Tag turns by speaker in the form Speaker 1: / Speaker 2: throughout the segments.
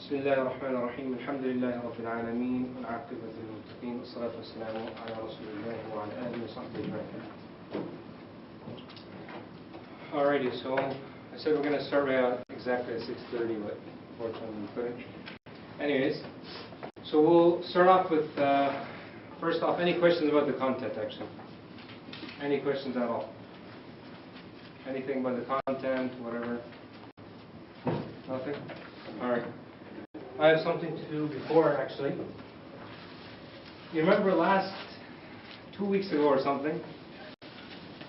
Speaker 1: بسم الله الرحمن الرحيم الحمد لله رب العالمين والعاقبة للمتقين والصلاة والسلام على رسول الله وعلى آله وصحبه أجمعين. Alrighty, so I said we're going to start right out exactly at 6:30, but unfortunately we couldn't. Anyways, so we'll start off with, first off, any questions about the content actually? Any questions at all? Anything about the content, whatever? Nothing? Alright. I have something to do before actually. You remember last 2 weeks ago or something,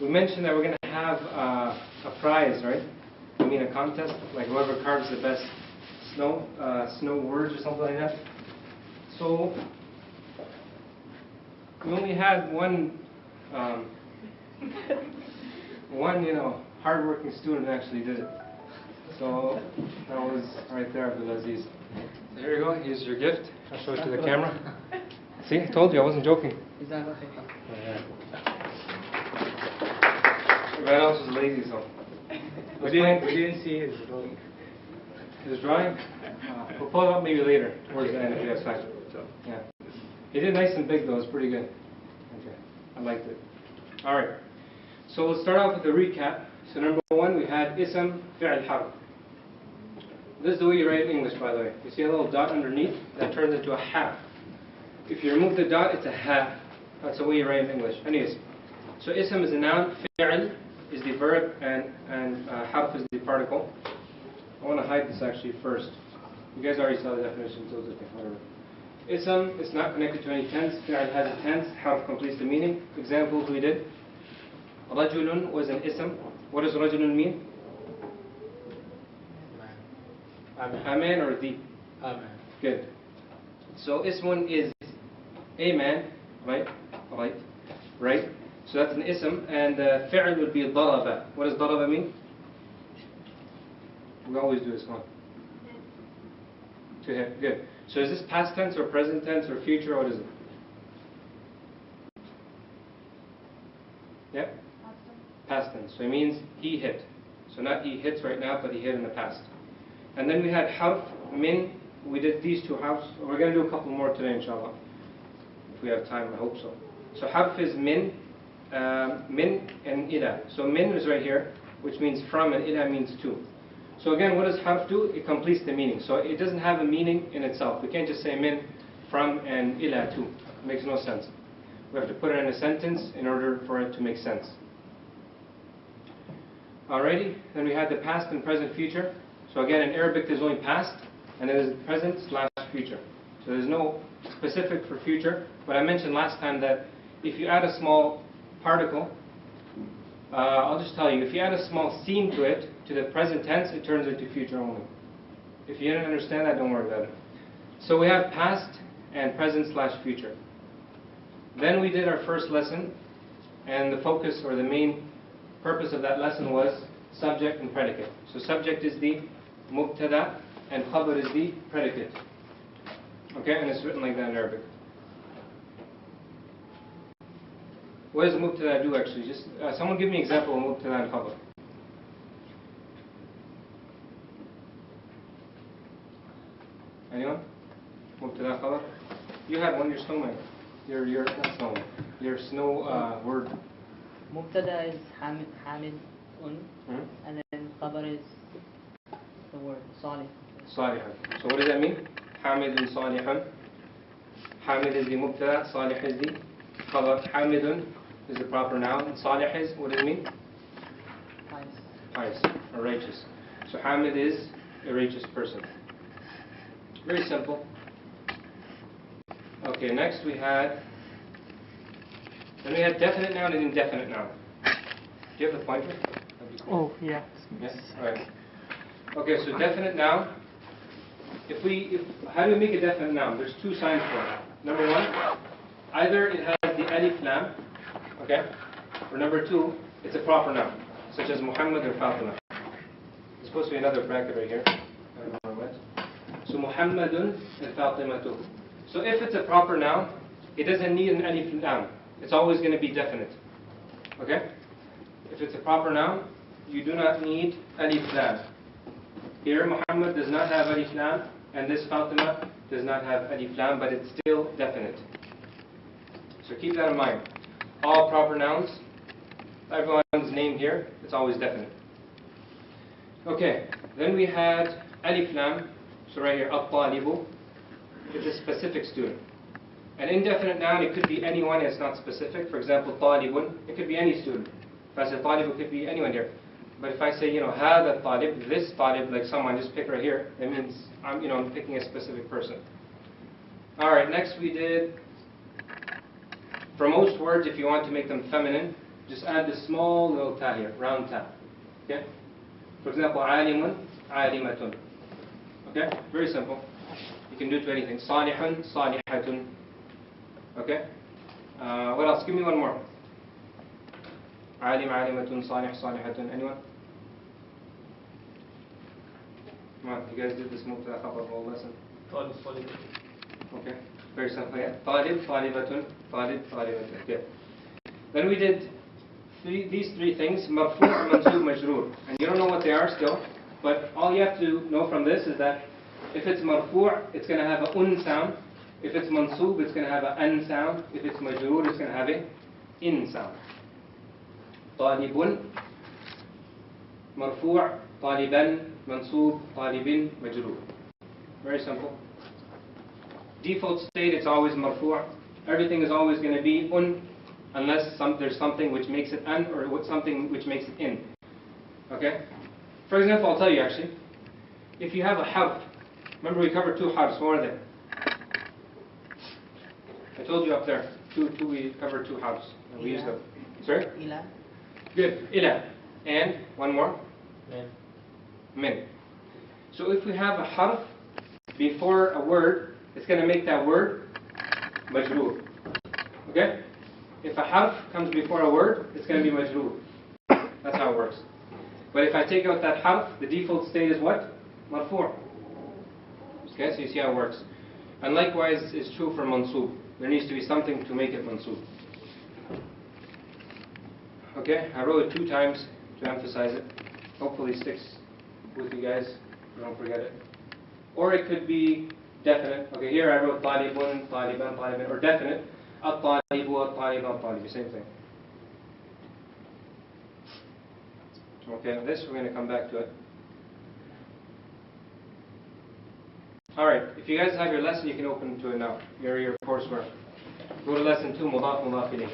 Speaker 1: we mentioned that we're going to have a prize, right? I mean a contest, like whoever carves the best snow words or something like that. So we only had one hard-working student actually did it. So that was right there, Abdulaziz. So here you go. Here's your gift. I'll show it to the camera. See, I told you I wasn't joking.
Speaker 2: Is that okay?
Speaker 1: Everyone else was lazy, so.
Speaker 2: We didn't see his drawing.
Speaker 1: His drawing? We'll pull it up maybe later, towards the end if you have time. Yeah. He did nice and big though. It's pretty good. Okay. I liked it. All right. So we'll start off with a recap. So number one, we had ism fi'al harf. This is the way you write in English, by the way. You see a little dot underneath? That turns into a ha. If you remove the dot, it's a ha. That's the way you write in English. Anyways, so ism is a noun, fi'al is the verb, and harf is the particle. I want to hide this actually first. You guys already saw the definition, so it's okay, whatever. Ism is not connected to any tense. Fi'al has a tense. Harf completes the meaning. Examples we did. Rajulun was an ism. What does rajulun mean? A man or the?
Speaker 2: A man.
Speaker 1: Good. So ismun is a man, right? Right. So that's an ism, and fi'l would be daraba. What does daraba mean? We always do this one. To hit. Good. So is this past tense or present tense or future? What is it? Yeah? Past tense. So it means he hit. So not he hits right now, but he hit in the past. And then we had harf, min. We did these two harfs. We're going to do a couple more today, inshallah. If we have time, I hope so. So harf is min and ila. So min is right here, which means from, and ila means to. So again, what does harf do? It completes the meaning. So it doesn't have a meaning in itself. We can't just say min, from, and ila to. It makes no sense. We have to put it in a sentence in order for it to make sense. Alrighty, then we had the past and present future. So again, in Arabic there's only past, and then there's present / future. So there's no specific for future, but I mentioned last time that if you add a small particle, I'll just tell you, if you add a small seen to it, to the present tense, it turns into future only. If you didn't understand that, don't worry about it. So we have past and present / future. Then we did our first lesson, and the focus or the main purpose of that lesson was subject and predicate. So subject is the mubtada and khabar is the predicate. Okay, and it's written like that in Arabic. What does mubtada do actually? Just someone give me an example of mubtada and khabar. Anyone? Mubtada khabar? You had one, your snowman. Your not snowman. Your snow word.
Speaker 2: Mubtada is hamid and then khabar is the word salih.
Speaker 1: Salihan. So what does that mean? Hamidun salihan. Hamid is the mubtada, salih is the khabar. Hamidun is the proper noun. And salih is, what does it mean? Pious or righteous. So Hamid is a righteous person. Very simple. Okay, next we had definite noun and indefinite noun. Do you have the pointer?
Speaker 2: Oh, yeah.
Speaker 1: Yes? Alright. Okay, so definite noun. How do we make a definite noun? There's two signs for it. Number one, either it has the alif lam, okay? Or number two, it's a proper noun, such as Muhammad or Fatima. There's supposed to be another bracket right here. I don't know where it went. So Muhammadun and Fatimatu. So if it's a proper noun, it doesn't need an alif lam. It's always going to be definite. Okay? If it's a proper noun, you do not need alif lam. Here, Muhammad does not have alif lam, and this Fatima does not have alif lam, but it's still definite. So keep that in mind. All proper nouns, everyone's name here, it's always definite. Okay, then we had alif lam. So right here, at-talibu, it's a specific student. An indefinite noun, it could be anyone, it's not specific. For example, talibun, it could be any student. If I say talib, it could be anyone here. But if I say, hada talib, this talib, like someone, just pick right here, that means I'm picking a specific person. All right, next we did, for most words, if you want to make them feminine, just add this small little ta here, round ta. Okay? For example, alimun, alimatun. Okay? Very simple. You can do it to anything. Salihun, salihatun. Okay? What else? Give me one more. Alim, alimatun, salih, salihatun. Anyone? Come on, you guys did this mubtada khabar whole lesson.
Speaker 2: Talib, talib.
Speaker 1: Okay? Very simple, yeah? Talib, talibatun, talib, talibatun. Okay. Then we did these three things, marfu', mansub, majroor. And you don't know what they are still, but all you have to know from this is that if it's marfu', it's going to have a un sound. If it's mansub, it's going to have a an sound. If it's majroor, it's going to have a in sound. Talibun, marfu', taliban, mansub, talibin, majroor. Very simple. Default state, it's always marfu'. Everything is always going to be un, unless there's something which makes it an or something which makes it in. Okay? For example, I'll tell you actually. If you have a harf, remember we covered two harfs, what are they? I told you up there, we covered two harfs. And we used them. Sorry?
Speaker 2: Ila.
Speaker 1: Good. Ila. And one more?
Speaker 2: Min.
Speaker 1: Min. So if we have a harf before a word, it's going to make that word majroor. Okay? If a harf comes before a word, it's going to be majroor. That's how it works. But if I take out that harf, the default state is what? Marfu'. Okay, so you see how it works. And likewise, it's true for mansub. There needs to be something to make it mansub. Okay, I wrote it 2 times to emphasize it. Hopefully it sticks with you guys. Don't forget it. Or it could be definite. Okay, here I wrote talibun, taliban, taliban, or definite. At-talibu, at-taliban, at-talibu, same thing. Okay, this we're going to come back to it. Alright, if you guys have your lesson, you can open to it now. Your coursework. Go to lesson 2, mudaf, mudaf ilayh.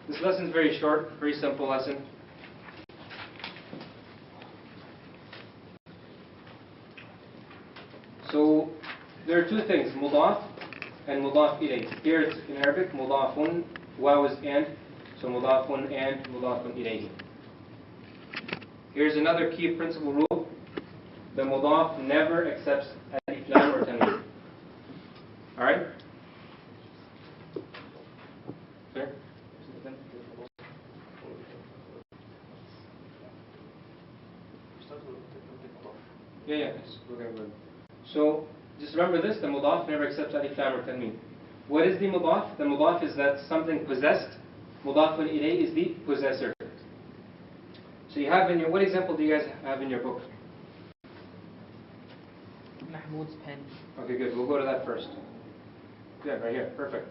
Speaker 1: This lesson is very short, very simple lesson. So there are 2 things, mudaf and mudaf ilayh. Here it's in Arabic, mudafun, waw is and, so mudafun and mudafun ilayhi. Here's another key principle rule. The mudaf never accepts alif lam or tanween. Alright? Clear? Yeah, we're going to go. So, just remember this, the mudaf never accepts alif lam or tanween. What is the mudaf? The mudaf is that something possessed. Mudafun ilayh is the possessor. So you have in your, what example do you guys have in your book?
Speaker 2: Mahmoud's pen.
Speaker 1: Okay, good, we'll go to that first. Yeah, right here, perfect.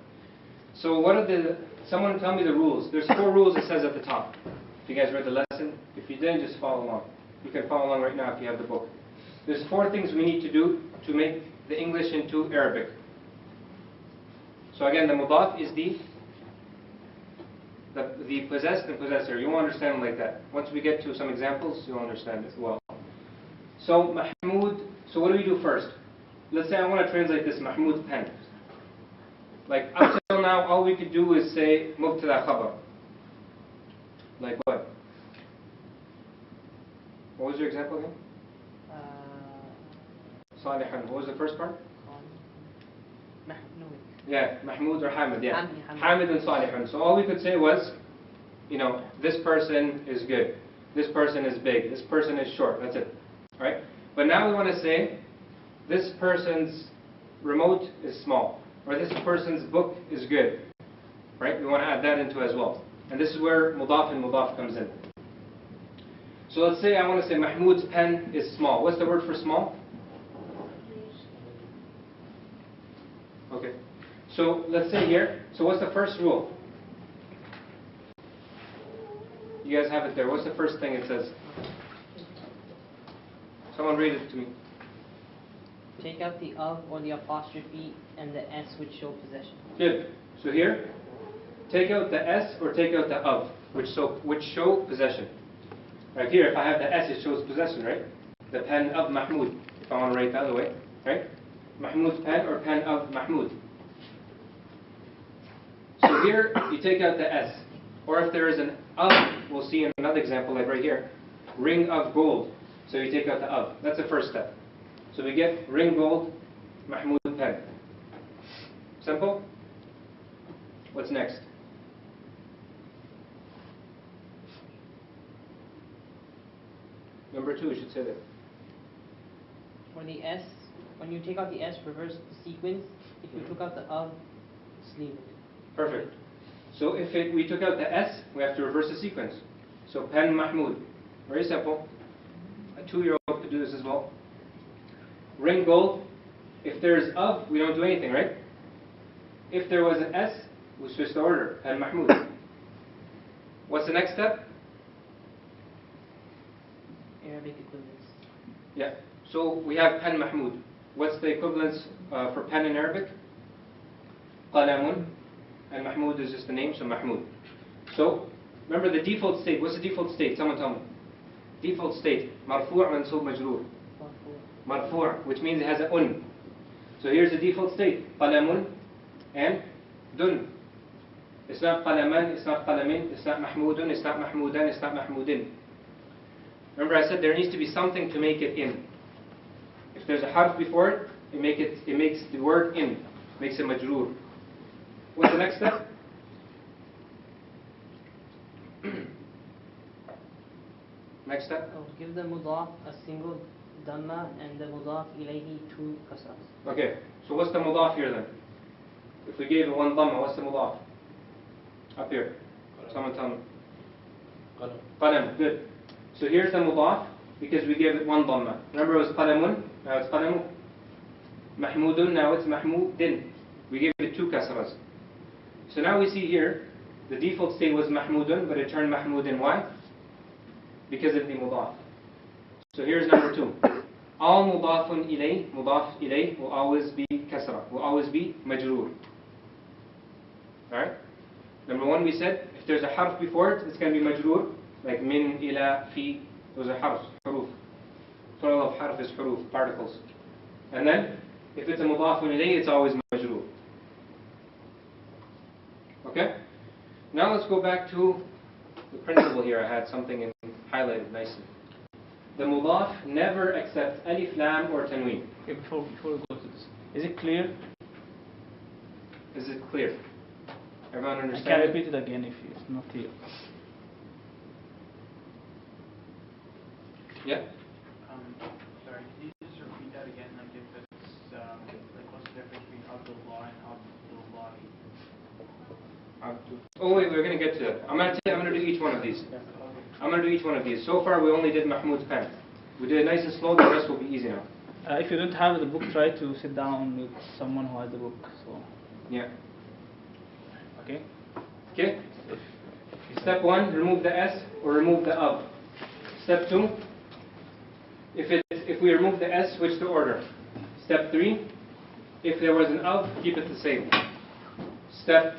Speaker 1: So what are someone tell me the rules. There's 4 rules it says at the top. If you guys read the lesson, if you didn't, just follow along. You can follow along right now if you have the book. There's 4 things we need to do to make the English into Arabic. So again, the mudaf is the possessed and possessor. You won't understand like that. Once we get to some examples, you'll understand it well. So Mahmoud, so what do we do first? Let's say I want to translate this Mahmoud's pen. Like up till now, all we could do is say mubtada khabar. Like what? What was your example again? Salihan. What was the first part?
Speaker 2: Mahmoud.
Speaker 1: Yeah, Mahmoud or Hamid. Yeah,
Speaker 2: Hamid.
Speaker 1: Hamid and Salihun. So all we could say was, this person is good. This person is big. This person is short. That's it. All right? But now we want to say, this person's remote is small. Or this person's book is good. Right? We want to add that into as well. And this is where mudaf and mudaf comes in. So let's say I want to say Mahmoud's pen is small. What's the word for small? Okay. So let's say here, so what's the first rule? You guys have it there. What's the first thing it says? Someone read it to me.
Speaker 2: Take out the of or the apostrophe and the s which show possession.
Speaker 1: Good. So here, take out the s or take out the of, which show possession. Right here, if I have the s, it shows possession, right? The pen of Mahmoud, if I want to write it the other way, right? Mahmoud's pen or pen of Mahmoud. So here, you take out the s. Or if there is an of, we'll see in another example, like right here, ring of gold. So you take out the of. That's the first step. So we get ring gold, Mahmoud pen. Simple? What's next? Number 2, you should say that.
Speaker 2: For the s, when you take out the s, reverse the sequence. If you took out the of, just leave it.
Speaker 1: Perfect. So if we took out the s, we have to reverse the sequence. So pen Mahmoud. Very simple. A 2-year-old could do this as well. Ring gold. If there's of, we don't do anything, right? If there was an s, we switch the order. Pen Mahmoud. What's the next step?
Speaker 2: Arabic equivalents.
Speaker 1: Yeah. So we have pen Mahmoud. What's the equivalence for pen in Arabic? Qalamun. And Mahmoud is just the name, so Mahmoud. So remember the default state. What's the default state? Someone tell me. Default state. Marfu' mansub majroor. Marfu', which means it has an un. So here's the default state. Qalamun and dun. It's not qalaman, it's not qalamin, it's not mahmudun, it's not mahmudan, it's not mahmudin. Remember I said there needs to be something to make it in. If there's a harf before it, it makes the word in. Makes it majroor. What's the next step? Next step?
Speaker 2: Oh, give the mudaf a single dhamma and the mudaf ilayhi 2 kasras.
Speaker 1: Okay, so what's the mudaf here then? If we gave it one dhamma, what's the mudaf? Up here. Someone tell me. Qalam, good. So here's the mudaf because we gave it one dhamma. Remember it was qalamun, now it's qalamu. Mahmudun, now it's mahmudin. We gave it 2 kasras. So now we see here, the default state was mahmudun, but it turned mahmudin. Why? Because of the mudaf. So here's number 2. All mudafun ilay will always be kasra, will always be majroor. Alright? Number 1 we said, if there's a harf before it, it's going to be majroor, like min, ila, fi, those are harfs, huruf. Plural of harf is huruf, particles. And then, if it's a mudafun ilay, it's always majroor. Okay? Now let's go back to the principle here. I had something highlighted nicely. The mudaf never accepts alif, lam, or tanween.
Speaker 3: Okay, before we go to this, is it clear?
Speaker 1: Is it clear? Everyone
Speaker 3: I
Speaker 1: understand?
Speaker 3: can repeat it again if it's not clear.
Speaker 1: Yeah?
Speaker 4: Sorry, can you just repeat that again? Like if it's, like what's the difference between Abdullah and Abdullahi?
Speaker 1: Oh wait, we're going to get to that. I'm going to do each one of these. I'm going to do each one of these. So far we only did Mahmoud's pen. We did it nice and slow, the rest will be easy now.
Speaker 3: If you don't have the book, try to sit down with someone who has the book. So,
Speaker 1: Yeah.
Speaker 3: okay.
Speaker 1: Okay? Step 1, remove the S or remove the of. Step 2, if we remove the S, switch the order. Step 3, if there was an of, keep it the same. Step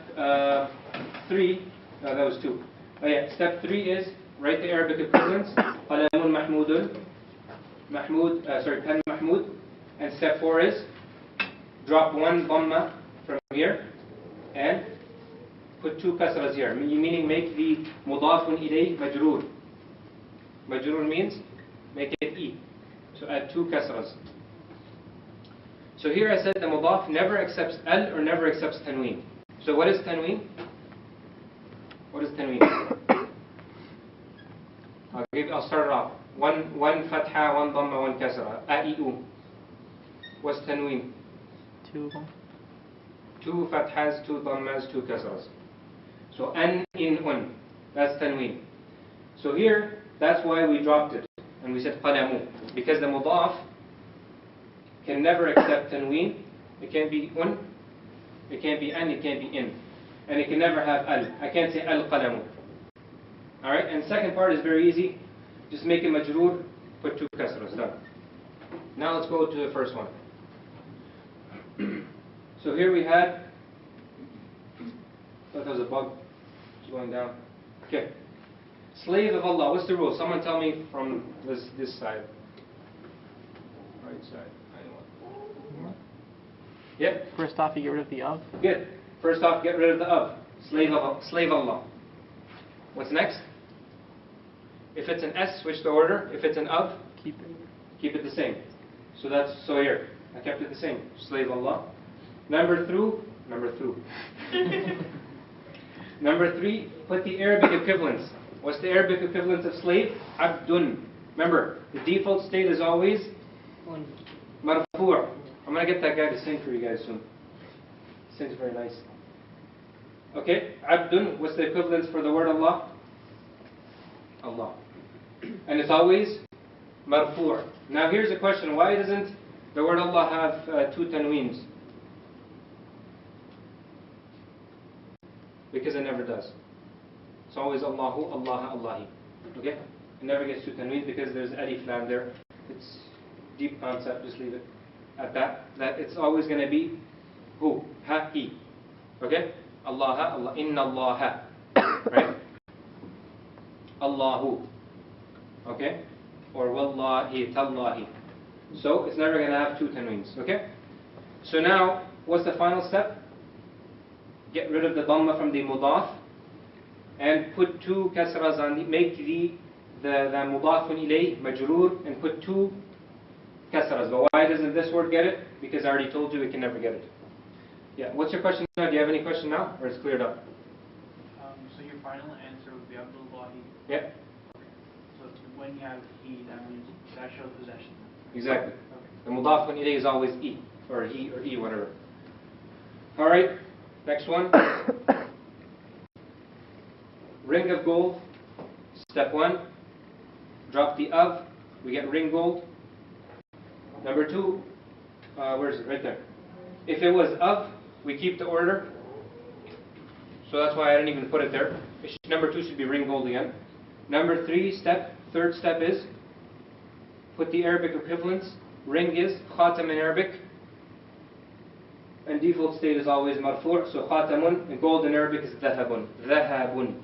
Speaker 1: 3, that was 2. Oh yeah, step 3 is write the Arabic equivalents. Qalamun mahmudun, pen mahmud. And step 4 is drop one dhamma from here and put 2 kasras here, meaning make the mudafun ilay majroor. Majroor means make it e. So add 2 kasras. So here I said the mudaf never accepts al or never accepts tanween. So what is tanween? What is tanween? I'll start it off. One fatha, one dhamma, one kasra. A-I-U. What's tanween?
Speaker 3: 2.
Speaker 1: 2 fathas, 2 dhammas, 2 kasras. So an, in, un. That's tanween. So here, that's why we dropped it. And we said qalamu. Because the mudaf can never accept tanween. It can't be un, it can't be an, it can't be in. And it can never have al. I can't say al-qalamu. Alright, and second part is very easy. Just make it majroor, put 2 kasras, done. Now let's go to the first one. So here we had, I thought there was a bug. It's going down. Okay. Slave of Allah. What's the rule? Someone tell me from this side. Right side. Anyone? Yep.
Speaker 3: First off, you get rid of the of.
Speaker 1: Good. First off, get rid of the of. Slave Allah. What's next? If it's an S, switch the order. If it's an of, keep it the same. So here. I kept it the same. Slave Allah. Number 3, put the Arabic equivalents. What's the Arabic equivalent of slave? Abdun. Remember, the default state is always marfu'. I'm going to get that guy to sing for you guys soon. He sings very nice. Okay, Abdun. What's the equivalence for the word Allah? Allah. And it's always marfu'. Now here's a question. Why doesn't the word Allah have 2 tanweens? Because it never does. It's always Allahu, Allah, Allahi. Okay? It never gets 2 tanweens because there's alif lam there. It's deep concept, just leave it at that. That it's always going to be who? Ha, he. Okay? Allah, Allah, inna Allah. Right? Allahu. Okay? Or wallahi, tallahi. So it's never going to have 2 tanweens. Okay? So now, what's the final step? Get rid of the dhamma from the mudaf and put 2 kasras on the, make the mudafun ilayh majroor and put 2 kasras. But why doesn't this word get it? Because I already told you it can never get it. Yeah, what's your question now? Do you have any question now? Or it's cleared up?
Speaker 4: So your final answer would be Abdullahi.
Speaker 1: Yeah.
Speaker 4: So when you have he, that means that shows possession.
Speaker 1: Exactly.
Speaker 4: Okay.
Speaker 1: The mudafun ilayh is always e, or he, or e, whatever. Alright, next one. Ring of gold. Step 1. Drop the of. We get ring gold. Number 2. Where is it? Right there. If it was of, we keep the order. So that's why I didn't even put it there. Number 2 should be ring gold again. Number 3 step. Third step is put the Arabic equivalents. Ring is khatam in Arabic. And default state is always marfu'. So khatamun. And gold in Arabic is dhahabun. Dhahabun.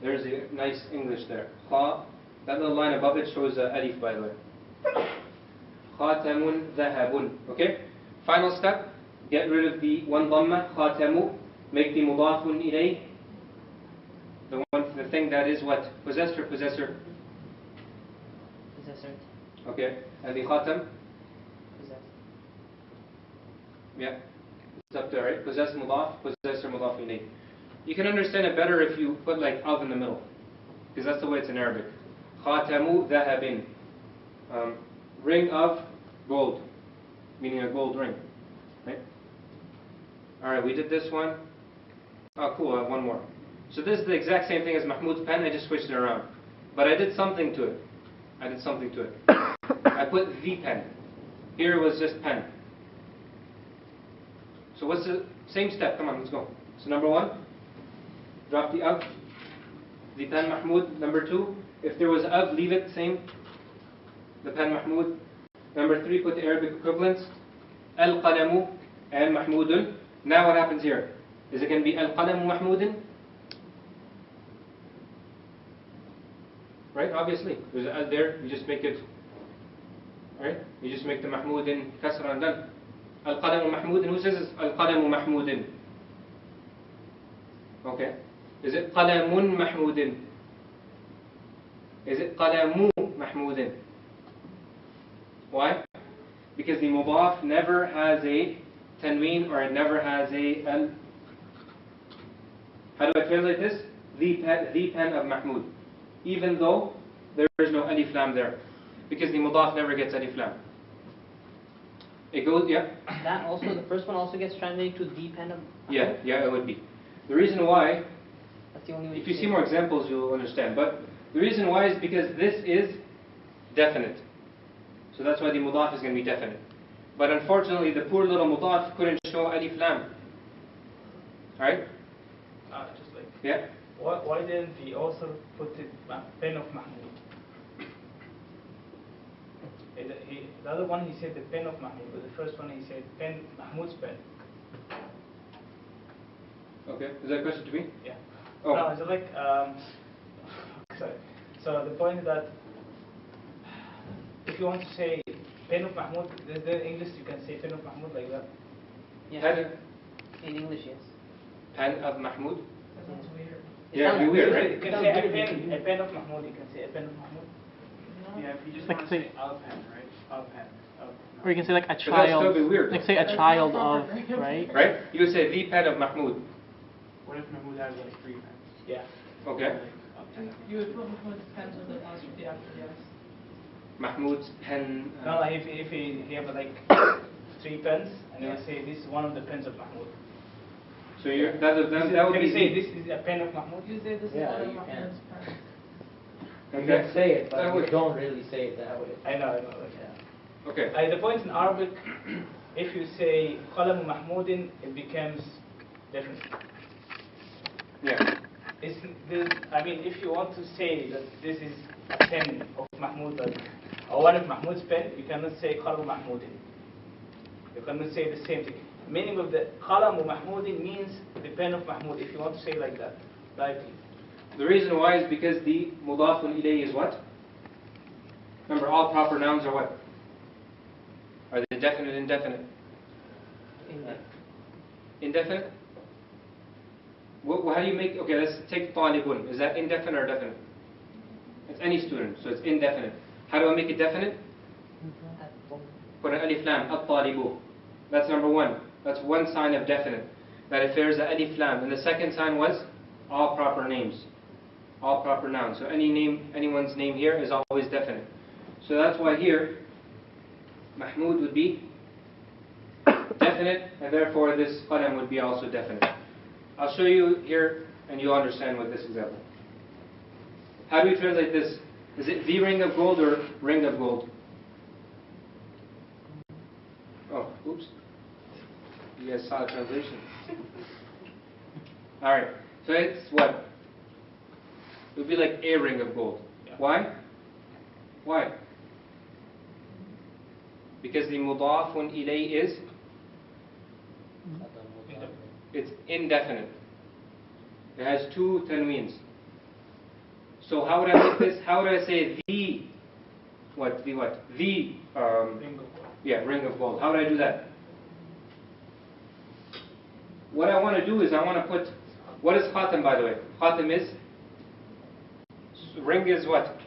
Speaker 1: There's a nice English there. Kha. That little line above it shows alif, by the way. Khatamun dhahabun. Okay? Final step. Get rid of the one dhamma. Khatamu. Make the mudafun ilayh. The thing that is what? Possessed or possessor?
Speaker 2: Possessor.
Speaker 1: Okay. And the khatam?
Speaker 2: Possessed.
Speaker 1: Yeah. It's up there, right? Possess mudaf, possessor mudaf ilayh. You can understand it better if you put like of in the middle. Because that's the way it's in Arabic. Khatamu dhahabin. Ring of gold. Meaning a gold ring. Right? Alright, we did this one. Oh, cool, I have one more. So this is the exact same thing as Mahmoud's pen, I just switched it around. But I did something to it. I put the pen. Here it was just pen. So what's the same step? Come on, let's go. So number 1, drop the of. The pen Mahmoud. Number 2, if there was of, leave it same. The pen Mahmoud. Number 3, put the Arabic equivalents. Al-qalamu and Mahmoudun. Now what happens here? Is it going to be Al-qalamu Mahmoudun? Right, obviously. There's an al there, you just make it, right? You just make the Mahmoudin kasra and done. Al-qalamu Mahmoudin, who says it's Al-qalamu Mahmoudin? Okay. Is it qalamun Mahmoudin? Is it qalamu Mahmoudin? Why? Because the mudaf never has a tanween or it never has a al. How do I translate this? The pen of Mahmoud. Even though there is no alif lam there. Because the mudaf never gets alif lam. It goes, yeah?
Speaker 2: That also, the first one also gets translated to the pen of.
Speaker 1: Yeah, it would be. The reason why
Speaker 2: That's the only way.
Speaker 1: If you see more examples, you'll understand. But the reason why is because this is definite. So that's why the mudaf is going to be definite. But unfortunately, the poor little mudaf couldn't show alif lam. Alright?
Speaker 3: Just like,
Speaker 1: Yeah?
Speaker 3: why didn't the author put it pen of Mahmoud? The other one he said the pen of Mahmoud, but the first one he said pen, Mahmoud's pen.
Speaker 1: Okay. Is that a question to me?
Speaker 3: Yeah.
Speaker 1: Oh.
Speaker 3: No, it's like, sorry. So the point is that if you want to say pen of Mahmoud, is there in English you can say pen of Mahmoud like that?
Speaker 2: Yeah.
Speaker 1: Pen,
Speaker 2: In English, yes.
Speaker 1: pen of Mahmoud?
Speaker 5: That sounds weird.
Speaker 1: Yeah, it'd be weird, right?
Speaker 3: You can say a pen of Mahmoud, you can say a pen of Mahmoud.
Speaker 4: Yeah, if you just
Speaker 6: Like
Speaker 4: want to
Speaker 6: say-
Speaker 4: say a pen, right? A pen.
Speaker 6: Or you can say like a
Speaker 1: But that'd still
Speaker 6: child.
Speaker 1: be weird.
Speaker 6: Like say a
Speaker 5: That's
Speaker 6: child
Speaker 5: not
Speaker 6: of,
Speaker 5: proper.
Speaker 6: right?
Speaker 1: Right? You would say the pen of Mahmoud.
Speaker 4: What if Mahmoud has like 3 pens?
Speaker 3: Yeah.
Speaker 1: Okay.
Speaker 4: Like a pen.
Speaker 5: You would put Mahmoud's pens with the apostrophe after the S.
Speaker 1: Mahmoud's pen.
Speaker 3: No, like if he have like 3 pens, and you say this is one of the pens of Mahmoud.
Speaker 1: So you're, that would
Speaker 3: Can
Speaker 1: be
Speaker 3: you say
Speaker 1: the-
Speaker 3: this is a pen of Mahmoud?
Speaker 5: You say this is
Speaker 7: Yeah,
Speaker 5: one of
Speaker 7: you can.
Speaker 5: Mahmoud's pens.
Speaker 7: You
Speaker 1: Okay.
Speaker 7: can say it, but
Speaker 1: That
Speaker 7: you
Speaker 1: would-
Speaker 7: don't really say it that way.
Speaker 3: I know. Like,
Speaker 7: Yeah.
Speaker 1: Okay.
Speaker 3: the point in Arabic, if you say قلم محمود, it becomes different.
Speaker 1: Yeah.
Speaker 3: I mean, if you want to say that this is a pen of Mahmoud, or one of Mahmoud's pen, you cannot say قلم محمود. You cannot say the same thing. Meaning of the قلم محمود means the pen of Mahmoud, if you want to say like that, directly.
Speaker 1: The reason why is because the mudafun ilayh is what? Remember, all proper nouns are what? Are they definite, indefinite? Indefinite? How do you make, okay, let's take talibun. Is that indefinite or definite? It's any student, so it's indefinite. How do I make it definite? Put an alif lam, at-talibu. That's number one. That's one sign of definite. That if there's an alif lam. And the second sign was all proper names. All proper nouns. So anyone's name here is always definite. So that's why here, Mahmoud would be definite, and therefore this qalam would be also definite. I'll show you here, and you'll understand with this example. How do we translate this? Is it the ring of gold or ring of gold? Oh, oops. You guys saw the translation. Alright, so it's what? It would be like a ring of gold.
Speaker 3: Yeah.
Speaker 1: Why? Why? Because the mudafun ilay is, it's indefinite. It has 2 tanweens. So how would I make this? How would I say the, what? The what? The,
Speaker 3: Ring of gold.
Speaker 1: yeah, ring of gold. How would I do that? What I want to do is I want to put, what is khatam, by the way? Khatam is, ring is what?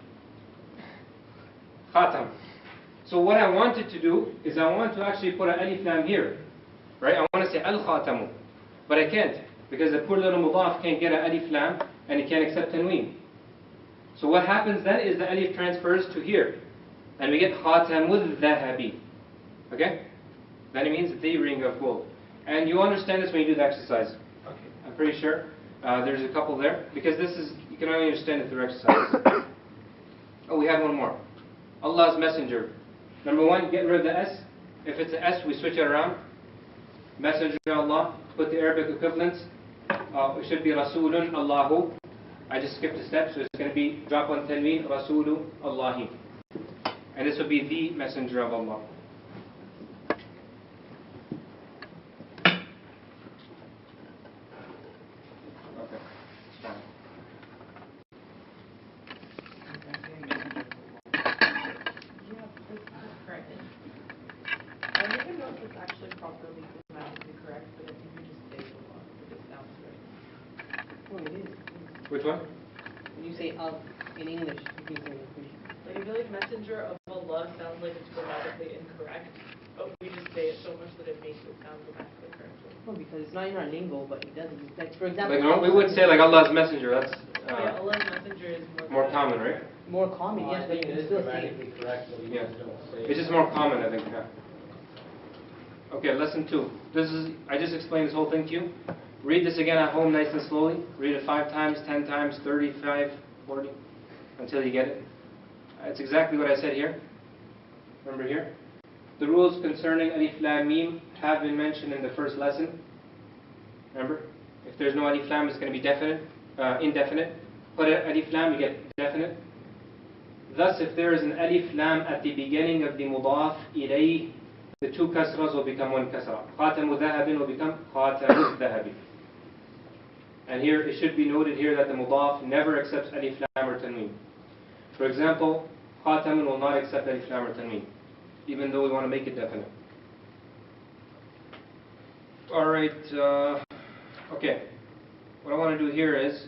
Speaker 1: Khatam. So what I wanted to do is I want to actually put an alif lam here. Right? I want to say al-khatamu. But I can't. Because the poor little mudaf can't get an alif lam and it can't accept tanween. So what happens then is the alif transfers to here. And we get khatamul dhahabi. Okay? Then it means the ring of gold. And you understand this when you do the exercise.
Speaker 3: Okay.
Speaker 1: I'm pretty sure. There's a couple there. Because this is, you can only understand it through exercise. Oh, we have one more. Allah's messenger. Number one, get rid of the S. If it's an S, we switch it around. Messenger Allah. Put the Arabic equivalents. It should be Rasulun Allahu. I just skipped a step, so it's going to be drop on tanween, Rasulu Allahi. And this will be the messenger of Allah. Okay, it's fine.
Speaker 5: Yeah, this is correct. I didn't know if it's actually properly grammatically correct, but I think we just say so long, if it sounds right.
Speaker 2: Oh, it is.
Speaker 1: Which one?
Speaker 2: When you say of in English, you can say it.
Speaker 5: Like, I feel like messenger of Allah sounds like it's grammatically incorrect, but we just say it so much that it makes it sound grammatically correct.
Speaker 2: No, because it's not in our lingo, but it doesn't. Like, for example,
Speaker 1: Like, we would say like Allah's messenger. That's
Speaker 5: Yeah, Allah's messenger is
Speaker 1: more common, right?
Speaker 2: more common,
Speaker 7: Well,
Speaker 2: yes,
Speaker 7: I
Speaker 2: but
Speaker 7: think
Speaker 2: you
Speaker 7: it
Speaker 2: can
Speaker 7: is
Speaker 2: still say
Speaker 7: grammatically correct, but you
Speaker 1: Yeah.
Speaker 7: just don't say
Speaker 1: It's
Speaker 7: it.
Speaker 1: just more common, I think. Yeah. Okay, lesson 2. I just explained this whole thing to you. Read this again at home nice and slowly. Read it 5 times, 10 times, 35, 40, until you get it. It's exactly what I said here. Remember here? The rules concerning alif lam mim have been mentioned in the first lesson. Remember? If there's no alif lam, it's going to be definite, indefinite. Put an alif lam, you get definite. Thus, if there is an alif lam at the beginning of the mudaf ilayh, the 2 kasras will become 1 kasra. Khatamu dhahabin will become khatamu dhahabi. And here, it should be noted here that the mudaf never accepts alif lam or tanween. For example, khatamun will not accept alif lam or tanween, even though we want to make it definite. Alright, okay. What I want to do here is,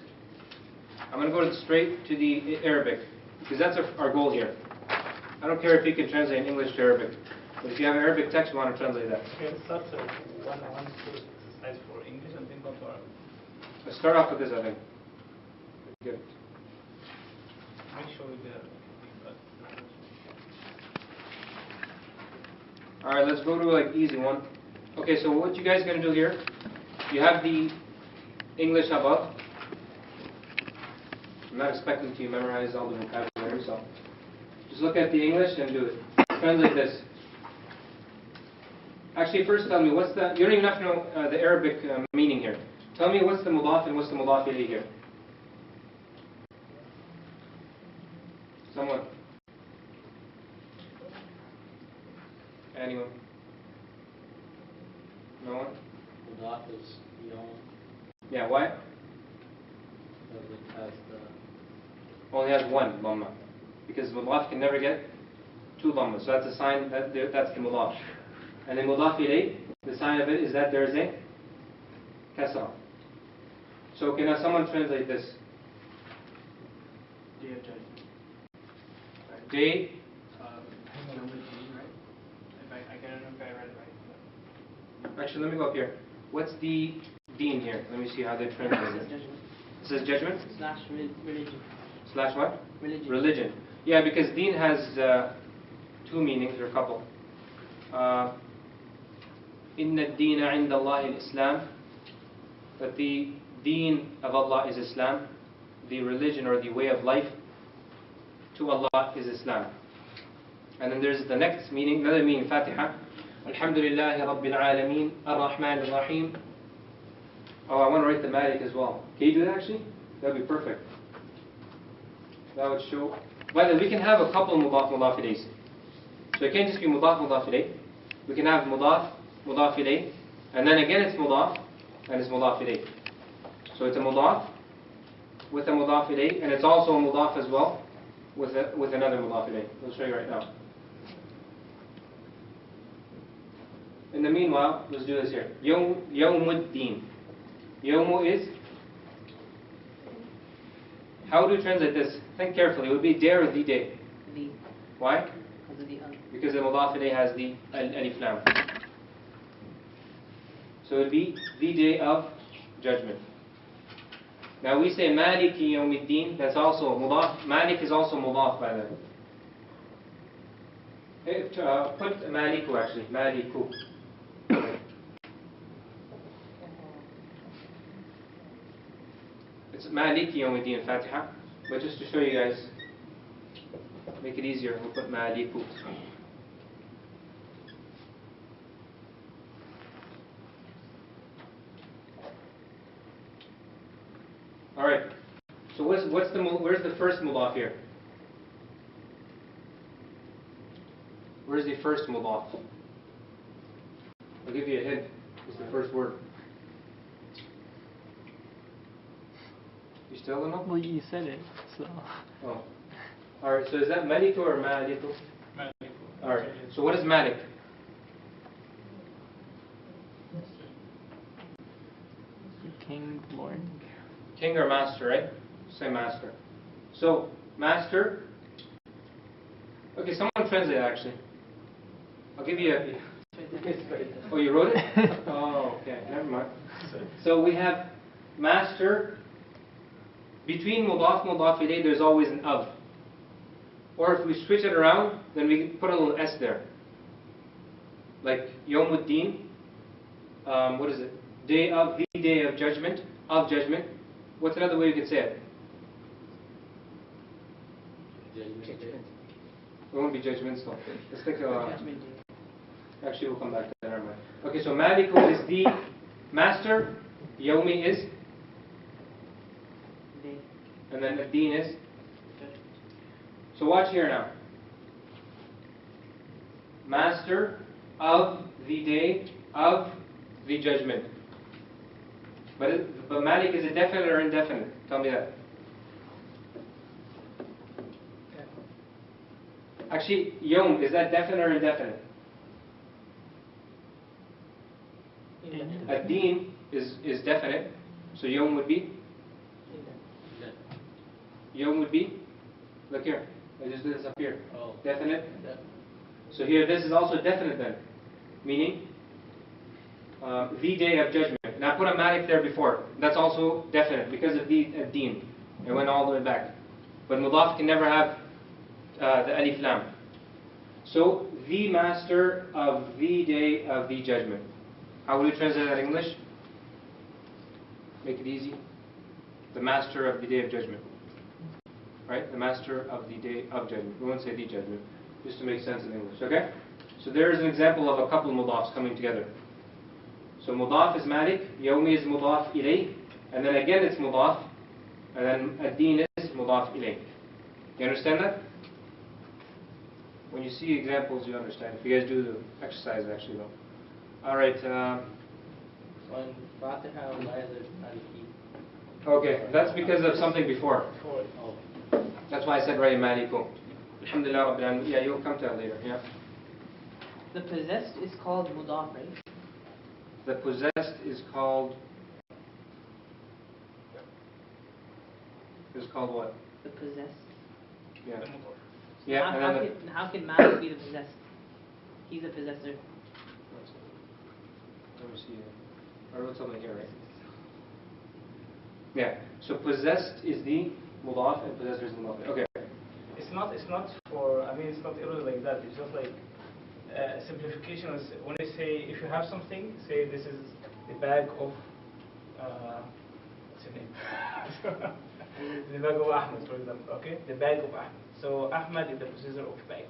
Speaker 1: I'm going to go straight to the Arabic, because that's our goal here. I don't care if you can translate in English to Arabic, but if you have an Arabic text, you want to translate that.
Speaker 3: Okay, let's start one exercise for English and then go to Arabic.
Speaker 1: Let's start off with this, I think. Good.
Speaker 3: Make sure we get
Speaker 1: Alright, let's go to like easy one. Okay, so what you guys are going to do here, you have the English above. I'm not expecting you to memorize all the vocabulary, so just look at the English and do it. Translate this. Actually, first tell me, what's the, you don't even have to know the Arabic meaning here. Tell me what's the mudaf and what's the mudaf ilayh here. Someone? Anyone? No one?
Speaker 7: Mudaf is yom,
Speaker 1: Yeah, why?
Speaker 7: because it has the
Speaker 1: Only has 1 dhamma. Because mudaf can never get 2 dhammas. So that's a sign that that's the mudaf. And the mudaf ilayh, the sign of it is that there is a kasra. So can someone translate this?
Speaker 4: Day of judgment.
Speaker 1: Day.
Speaker 4: Number G, right? I don't know if I read it right.
Speaker 1: Actually, let me go up here. What's the deen here? Let me see how they translate it.
Speaker 2: Judgment.
Speaker 1: It says judgment?
Speaker 2: Slash religion.
Speaker 1: Slash what?
Speaker 2: Religion.
Speaker 1: Religion. Yeah, because deen has 2 meanings, or a couple. Inna ad-deena 'inda Allah al-Islam. That the deen of Allah is Islam. The religion or the way of life to Allah is Islam. And then there's the next meaning, another meaning, Fatiha. Alhamdulillahi Rabbil Alameen, Ar-Rahman Ar-Rahim. Oh, I want to write the Malik as well. Can you do that actually? That would be perfect. That would show. By the way, we can have a couple mudaf ilayhs. So it can't just be mudaf ilayh. We can have mudaf ilayh, and then again it's mudaf, and it's mudaf ilayh. So it's a mudaf with a mudaf ilayh, and it's also a mudaf as well with another mudaf ilayh. We'll show you right now. In the meanwhile, let's do this here. Yawmuddin. Yawmu is. How do you translate this? Think carefully. It would be day or the day.
Speaker 2: The.
Speaker 1: Why?
Speaker 2: Because of the
Speaker 1: Because the mudaf ilayh has the alif lam. So it would be the day of judgment. Now we say Maliki Yawmiddin. That's also mudaf. Malik is also mudaf by the way. Put Maliku actually. Maliku. It's Maliki Yawmiddin Fatiha. But just to show you guys, make it easier, we'll put Maliku. Alright. So where's the first mudaf here? Where's the first mudaf? I'll give you a hint. It's the first word. You still don't know?
Speaker 6: Well, you said it, so.
Speaker 1: Oh. Alright, so is that Maliku or Maliku?
Speaker 3: Malik.
Speaker 1: Alright, so what is Malik?
Speaker 6: King, Lord.
Speaker 1: King or master, right? Say master. So, master. Okay, someone translate actually. I'll give you a. Oh, you wrote it? Oh, okay, never mind. So we have master. Between mudaf ilayh, there's always an of. Or if we switch it around, then we can put a little s there. Like Yawmuddin. What is it? day of, the day of judgment, what's another way you could say it?
Speaker 7: Judgment Day.
Speaker 1: It won't be judgmental. Let's think
Speaker 2: Judgment Day.
Speaker 1: actually we'll come back to that, never mind. Okay, so Malikun is the master, Yawmi is,
Speaker 2: Day.
Speaker 1: and then Ad-Din is. So watch here now. Master of the day of the judgment. But Malik is it definite or indefinite? Tell me that. Actually, Yawm, is that definite or indefinite? Ad-Din is definite. So Yawm would be? Yawm would be? Look here. I just did this up here.
Speaker 7: Oh.
Speaker 1: Definite. So here, this is also definite then. Meaning, the day of judgment. And I put a Malik there before. That's also definite because of the Ad-Din. It went all the way back. But Mudaf can never have the Alif Lam. So, the master of the day of the judgment. How will you translate that in English? Make it easy. The master of the day of judgment. Right? The master of the day of judgment. We won't say the judgment, just to make sense in English. Okay? So there is an example of a couple of mudafs coming together. So mudaf is Malik, Yawmi is mudaf ilay, and then again it's mudaf, and then Ad-Din is mudaf ilay. You understand that? When you see examples, you understand. If you guys do the exercise, actually, though. All right.
Speaker 7: On Fatiha, why is it Maliki?
Speaker 1: Okay, that's because of something before.
Speaker 7: Oh.
Speaker 1: That's why I said right Malikum. Alhamdulillah Rabbil Alamin. Yeah, you'll come to that later. Yeah.
Speaker 2: The possessed is called mudaf, right?
Speaker 1: The possessed is called what?
Speaker 2: The possessed.
Speaker 1: Yeah. Yeah.
Speaker 2: How,
Speaker 1: And then
Speaker 2: how can Malik be the possessed? He's a possessor.
Speaker 1: let me see. I wrote something here, right? Yeah. So possessed is the mudaf and possessor is the mudaf. Okay.
Speaker 3: It's not for, I mean, it's not really like that. It's just like simplification. Is when I say, if you have something, say this is the bag of, what's your name? The bag of Ahmed, for example, okay? The bag of Ahmed. So Ahmed is the possessor of bag,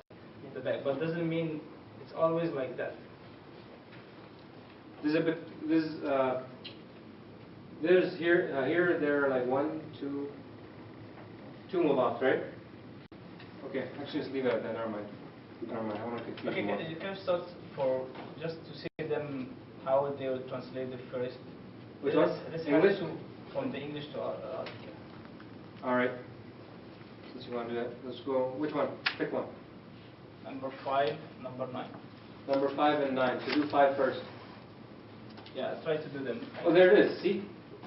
Speaker 3: the bag. But doesn't mean it's always like that.
Speaker 1: There's here there are like two mudafs, right? Okay, actually just leave it at that. Never mind. I want to confuse
Speaker 3: Okay,
Speaker 1: you more.
Speaker 3: you can start for just to say them how they will translate the first.
Speaker 1: Which one?
Speaker 3: Let's
Speaker 1: English?
Speaker 3: From the English to Arabic.
Speaker 1: All right. Since you want to do that, let's go. Which one? Pick one.
Speaker 3: Number 5, number 9.
Speaker 1: Number 5 and 9. So do 5 first.
Speaker 3: Yeah, try to do them.
Speaker 1: Oh, there it is. See?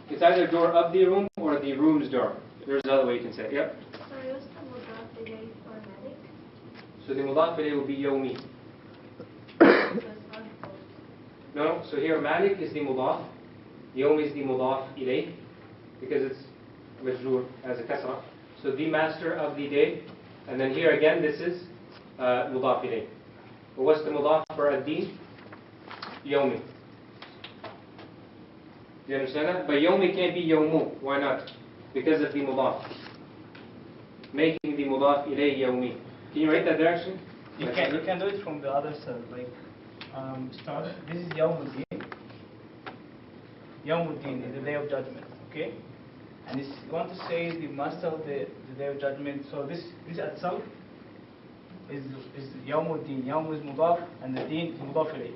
Speaker 1: It's either door of the room or the room's door. There's another way you can say it. Yep.
Speaker 8: Sorry, what's the mudaf ilayh for Malik?
Speaker 1: So the mudaf ilayh will be Yawmi.
Speaker 8: So it's not both.
Speaker 1: No, so here Malik is the mudaf. Yawmi is the mudaf ilayh because it's majroor as a kasra. So the master of the day. And then here again, this is mudaf ilayh. But what's the mudaf for ad-din? Yawmi. Do you understand that? But Yawmi can't be Yawmu. Why not? Because of the mudaf. Making the mudaf ilayh Yawmi. Can you write that direction?
Speaker 3: You can do it from the other side. Like, start. This is Yawmuddin. Yawmuddin is the day of judgment. Okay? And you want to say the master of the day of judgment. So this itself is Yawmuddin. Yawm is mudaf and the deen is mudaf ilayh.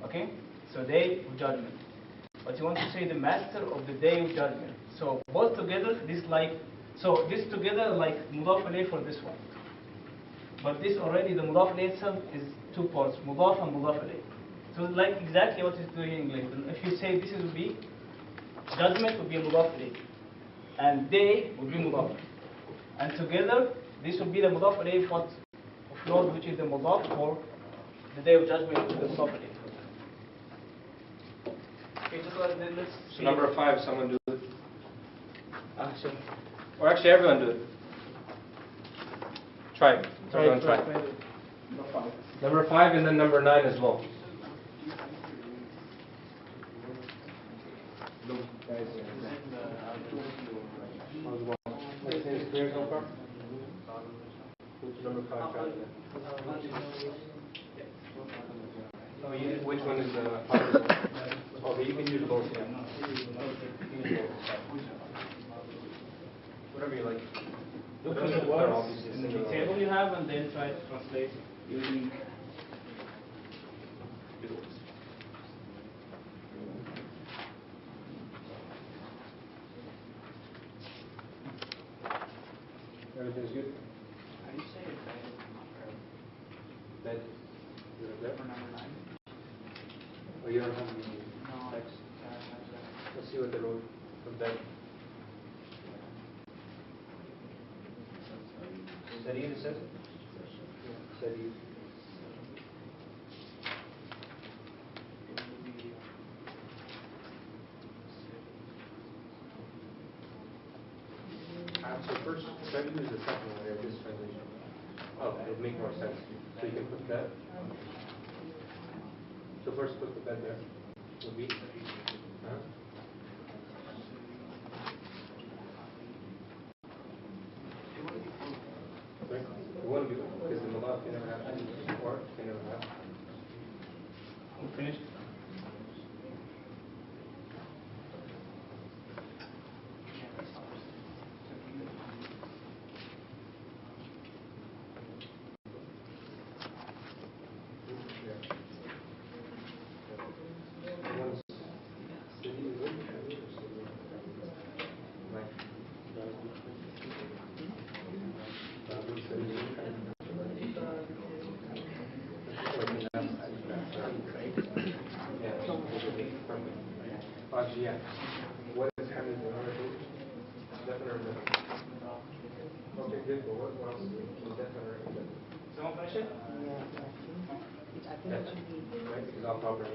Speaker 3: Okay? So day of judgment. But you want to say the master of the day of judgment. So both together, this together like mudaf ilayh for this one. But this already, the mudaf ilayh itself is two parts, mudaf and mudaf ilayh. So like exactly what it's doing in English. If you say this would be, judgment would be mudaf ilayh. And day would be mudaf. And together, this would be the mudaf ilayh of Lord, which is the mudaf for the day of judgment, which is the mudaf ilayh. Okay, just let's
Speaker 1: So
Speaker 3: see.
Speaker 1: number 5, someone do it.
Speaker 3: Sure.
Speaker 1: Or actually everyone do it. Try it. Everyone try.
Speaker 3: Number 5.
Speaker 1: Number 5 and then number 9 as well. Guys, how's one? Everything is clear so far? Which number 5 child is that? Oh, which one is the hardest one? Okay, you can use both, yeah. Whatever you like.
Speaker 3: Look for the words in the table you have and then try to translate using the words.
Speaker 1: Everything's good?
Speaker 4: How do you say it?
Speaker 1: Bed. Is it there?
Speaker 4: For number 9?
Speaker 1: Oh, you don't have the
Speaker 4: No.
Speaker 1: text? Let's see what they wrote for bed. Sarid, it says? Sarid. So first, try to use the second one there, this translation. Oh, it would make more sense. So you can put that. So first put the bed there. Would be. Huh? Right? It wouldn't be because the Malaf can never have any, or can never have.
Speaker 3: We finished?
Speaker 1: Yeah. What is Hamid in order to? Definite or indefinite? Okay, good, but what else is definite or indefinite?
Speaker 3: Someone finish it?
Speaker 1: Right, because all proper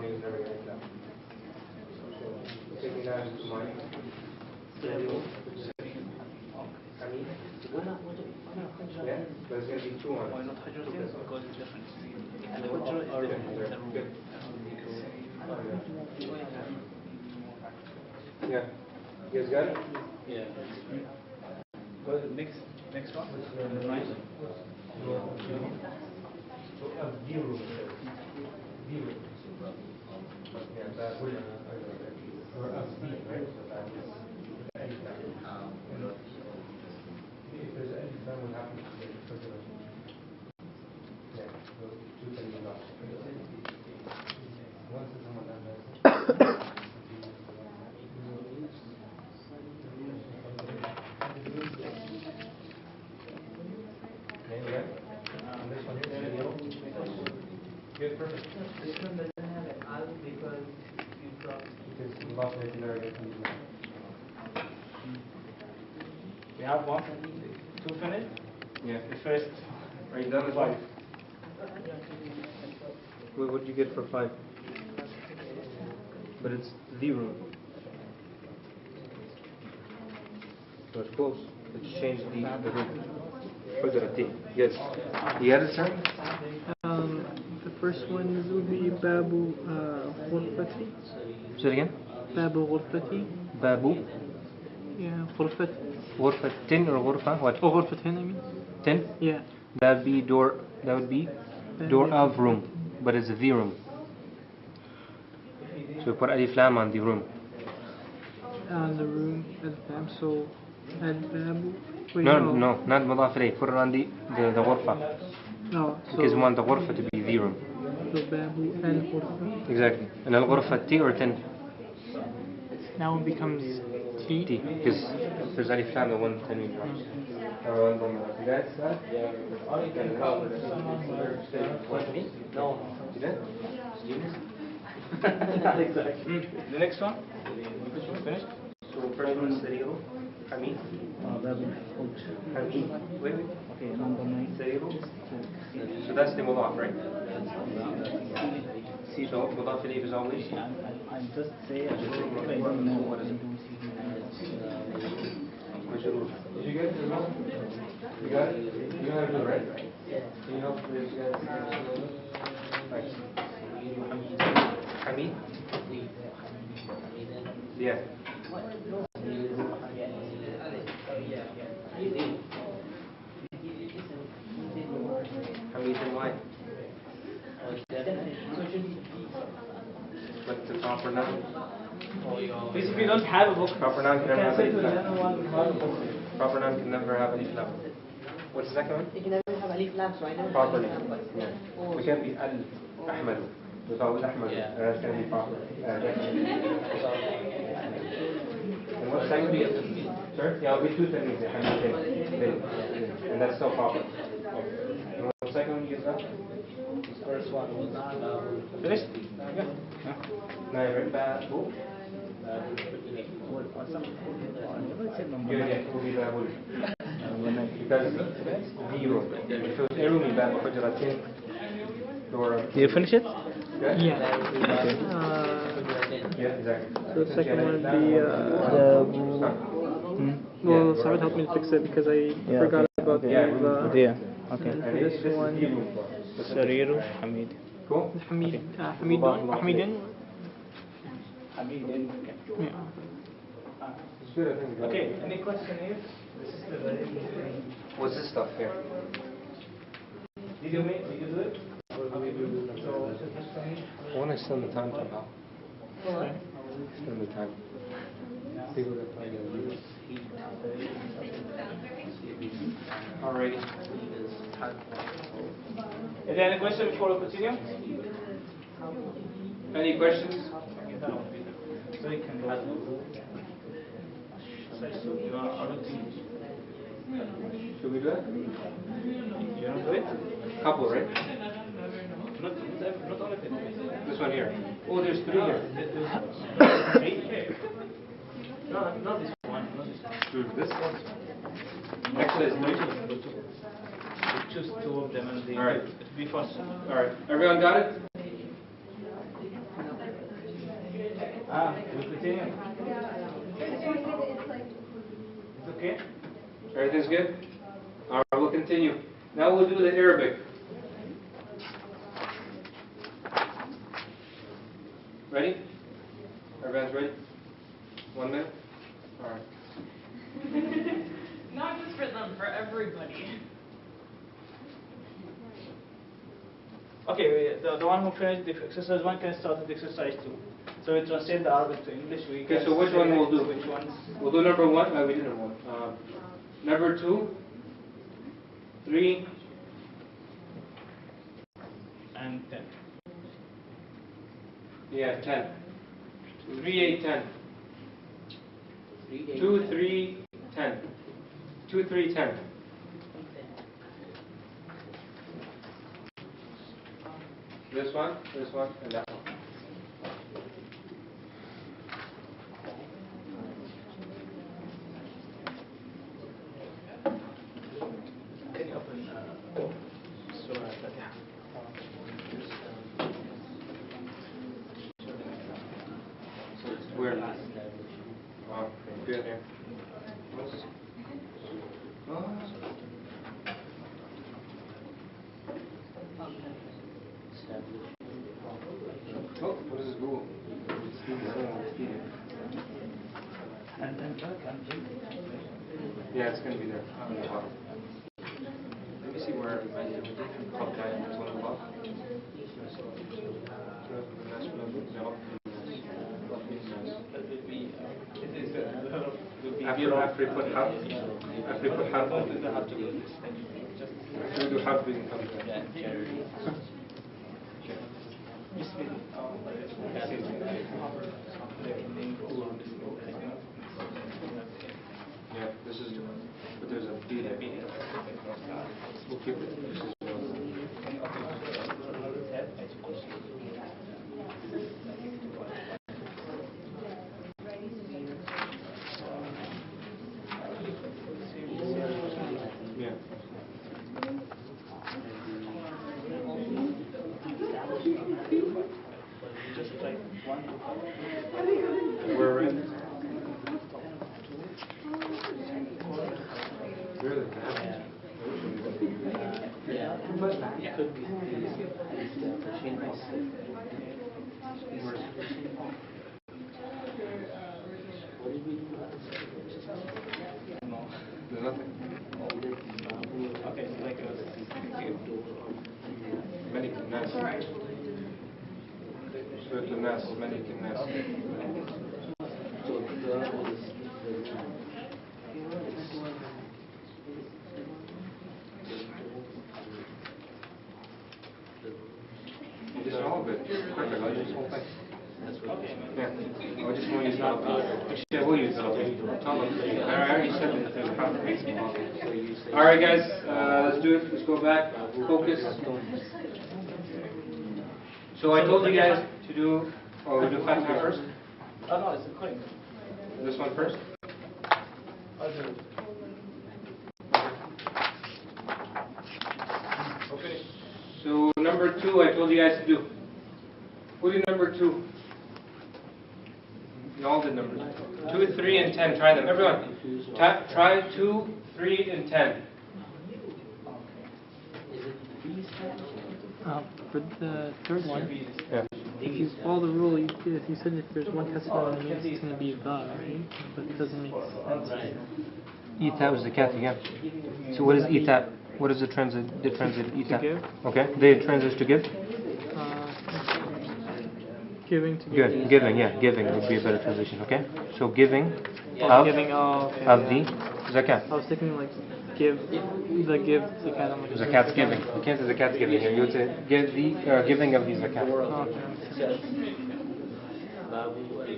Speaker 1: names never get into that. So, taking that into mind, Hamid? Yeah, but it's going to be 2 on it.
Speaker 4: Why not Hajr
Speaker 1: Because
Speaker 4: it's different.
Speaker 1: Good. Yeah. You guys got it?
Speaker 7: Yeah.
Speaker 3: Go to the next one. Number 9.
Speaker 1: Yeah, that would, or of the, right? So that is any time. If there's any time, what happens to the circular? Yeah, so 2 things are lost. Once it's someone that okay, yeah. This one here, good, perfect.
Speaker 7: This one doesn't have an al because you dropped.
Speaker 1: Because the lost can never get to use that.
Speaker 3: We have 1, 2 finished?
Speaker 1: Yeah.
Speaker 3: The first.
Speaker 1: Are you done with 5? What did you get for 5? But it's the room. So it's close. Let's change the room. Yes. You got it, sir?
Speaker 6: The first one would be Babu Ghurfati.
Speaker 1: Say it again.
Speaker 6: Babu Ghurfati.
Speaker 1: Babu.
Speaker 6: Yeah, Ghurfati.
Speaker 1: غرفة 10 or غرفة what?
Speaker 6: Oh, Ghurfatin, I mean.
Speaker 1: 10?
Speaker 6: Yeah.
Speaker 1: That would be door. That would be door of room, but it's the room. So we put alif lam on the room.
Speaker 6: The room, Al-Fam, so Al-Babu.
Speaker 1: No, not مضاف إليه. Put it on the غرفة.
Speaker 6: No, so
Speaker 1: Because we want the غرفة to be the room.
Speaker 6: So Babu Al-Ghurfa.
Speaker 1: Exactly. And الغرفة T or 10?
Speaker 6: Now it becomes T.
Speaker 1: T. Because there's alif lam, the one 10 means drops. You guys got it?
Speaker 7: No.
Speaker 1: You did?
Speaker 7: Not exactly.
Speaker 3: The next one? Finished?
Speaker 1: So first one is Sariro. Hamid. Hamid. Wait.
Speaker 4: Okay, number 9.
Speaker 1: Sariro. So that's the mudaf, right? So mudaf ilayh is always.
Speaker 4: I'm just saying, I don't know what is it.
Speaker 1: Majrur. Did you get it as well? You got it? You know how to do it, right? Can you help this guy? Right. Hamid. Yeah. Hamid and why? But the proper noun?
Speaker 3: Please, if you don't have a book,
Speaker 1: Proper noun can
Speaker 3: you
Speaker 1: never
Speaker 3: can
Speaker 1: have
Speaker 3: say
Speaker 1: alif
Speaker 3: to the
Speaker 1: lam.
Speaker 3: other one without a book.
Speaker 1: Proper noun can never have alif lam. What's the second one?
Speaker 2: You can never have alif lam, so I know.
Speaker 1: Proper name. Yeah. We can't be al Ahmad. Without Ahmad. That's going to be proper. And what's second? Sure? Yeah, it'll be two things. And that's still proper. And what's the second one you use that?
Speaker 3: First one was finished? Yeah.
Speaker 1: Now you read that book? Yeah, will be babul. Because zero. If it was Irumi bab hujratin,
Speaker 3: Did you finish it?
Speaker 1: yeah?
Speaker 6: Yeah.
Speaker 1: Yeah, exactly.
Speaker 6: So the second one would be, well, Sabit helped me to fix it because I forgot about the,
Speaker 3: Okay.
Speaker 6: and for this one,
Speaker 3: Sariru Hamid.
Speaker 1: Cool?
Speaker 6: Hamidin?
Speaker 3: Hamid.
Speaker 6: Yeah.
Speaker 1: It's good, I think.
Speaker 3: Okay, any question here? This is the
Speaker 1: What's this stuff here?
Speaker 3: Did you do it? Okay. So,
Speaker 1: I want to extend the time somehow. Extend the time. People that find it. Alrighty.
Speaker 3: is there any question before we continue?
Speaker 1: Any questions?
Speaker 3: So you can add. You are
Speaker 1: Should we do it?
Speaker 3: You want to do it?
Speaker 1: Couple, right?
Speaker 3: Not all of it.
Speaker 1: This one here. Oh, there's three here.
Speaker 3: Three? No, not this one. Not this one.
Speaker 1: This one. Actually, it's three.
Speaker 3: Choose two of them and they
Speaker 1: All right.
Speaker 3: be first.
Speaker 1: Alright. Everyone got it?
Speaker 3: We continue. It's okay?
Speaker 1: Everything's good? Alright, we'll continue. Now we'll do the Arabic. Ready? Everyone's ready? 1 minute? Alright.
Speaker 5: Not just for them, for everybody.
Speaker 3: Okay, the one who finished the exercise 1 can start with exercise 2. So we translate the Arabic to English. We
Speaker 1: Okay,
Speaker 3: can
Speaker 1: so which one we'll do?
Speaker 3: Which ones?
Speaker 1: We'll do number 1. We did number 1. Number 2, 3,
Speaker 3: And 10.
Speaker 1: yeah, 10. 3, 8, 10. 2, 3, 10. 2, 3, 10. This one, and that one.
Speaker 3: Can you open Surah Al-Fatiha?
Speaker 1: So it's weird. Good here. Oh, what is this Google?
Speaker 3: And then
Speaker 1: Yeah, it's going to be there on the bottom. Let me see where I did it. Club guide is on the bottom. After you put half, after you put half,
Speaker 3: you don't have to do this. Just
Speaker 1: we do half, we can come back. Yeah, this is, but there's a B there. We'll keep it. This is yeah.
Speaker 3: just like 1 to 5. No.
Speaker 1: There's nothing.
Speaker 3: Okay, so like
Speaker 1: Many nas. Surat nas, many nas. Just all of it. Perfect. I'll use the whole thing. Yeah. I just want to use all of it. Actually, I will use all of it. I already said that there's a proper maximum of it. All right, guys. Let's do it. Let's go back. Focus. So I told you guys to do. Oh, we do Fatiha first.
Speaker 3: Oh no, it's a coin.
Speaker 1: This one first.
Speaker 3: I'll do it. Okay.
Speaker 1: So number 2, I told you guys to do. Who did number 2? You all did number 2, 3, and 10. Try them, everyone. Try 2, 3, and 10.
Speaker 6: For the third one,
Speaker 1: Yeah.
Speaker 6: if you follow the rule, you said if there's one kasra, it means it's going to be the, right? But it doesn't make sense.
Speaker 1: Ita was the cat, yeah. So what is ita? What is the transit? The transit ita.
Speaker 6: To give.
Speaker 1: Okay. The transit to give.
Speaker 6: Giving to
Speaker 1: Good.
Speaker 6: give.
Speaker 1: Giving, yeah. Giving would be a better transition. Okay. So giving
Speaker 6: Giving of
Speaker 1: the zakat.
Speaker 6: I was thinking like give zakat.
Speaker 1: Zakat's giving. You can't say zakat's giving here. You would say give the giving of the zakat.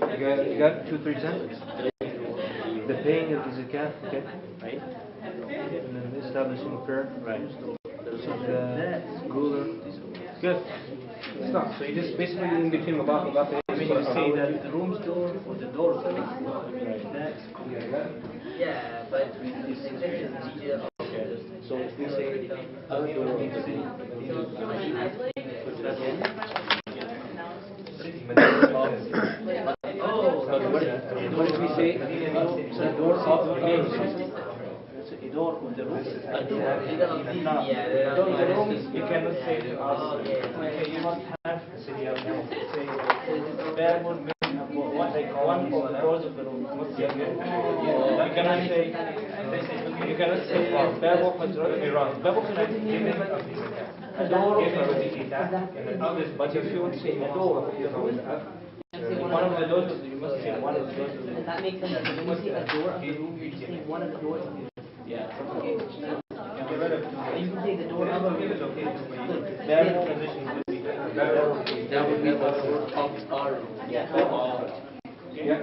Speaker 6: Okay.
Speaker 1: You got 2, 3, 10? The paying of the zakat, okay?
Speaker 7: Right?
Speaker 1: And then establishing a prayer.
Speaker 7: Right.
Speaker 1: So the ruler. Good. Stop. So you just basically in between mabaf.
Speaker 7: I mean, you say that the room's door or the door of the room. Right. That's yeah, but you say that is easier. Okay. So if we say a door of the city, oh, but what if we say the door of the room? A door of the room. A door. Door of the room. You cannot say okay. You must have say bare would mean what like one of the doors of the room. You cannot say bare would be wrong. Bare would not given a door of the room. But if you would say a door of the room. One of the doors, you must say one of the doors.
Speaker 2: That makes sense. When you say a door of the room, you're just saying one of the doors of the room.
Speaker 7: Yeah.
Speaker 2: Okay. You can say the door of the room.
Speaker 3: Bare transition would be
Speaker 7: That would be the door of our room. Yeah.
Speaker 3: yeah.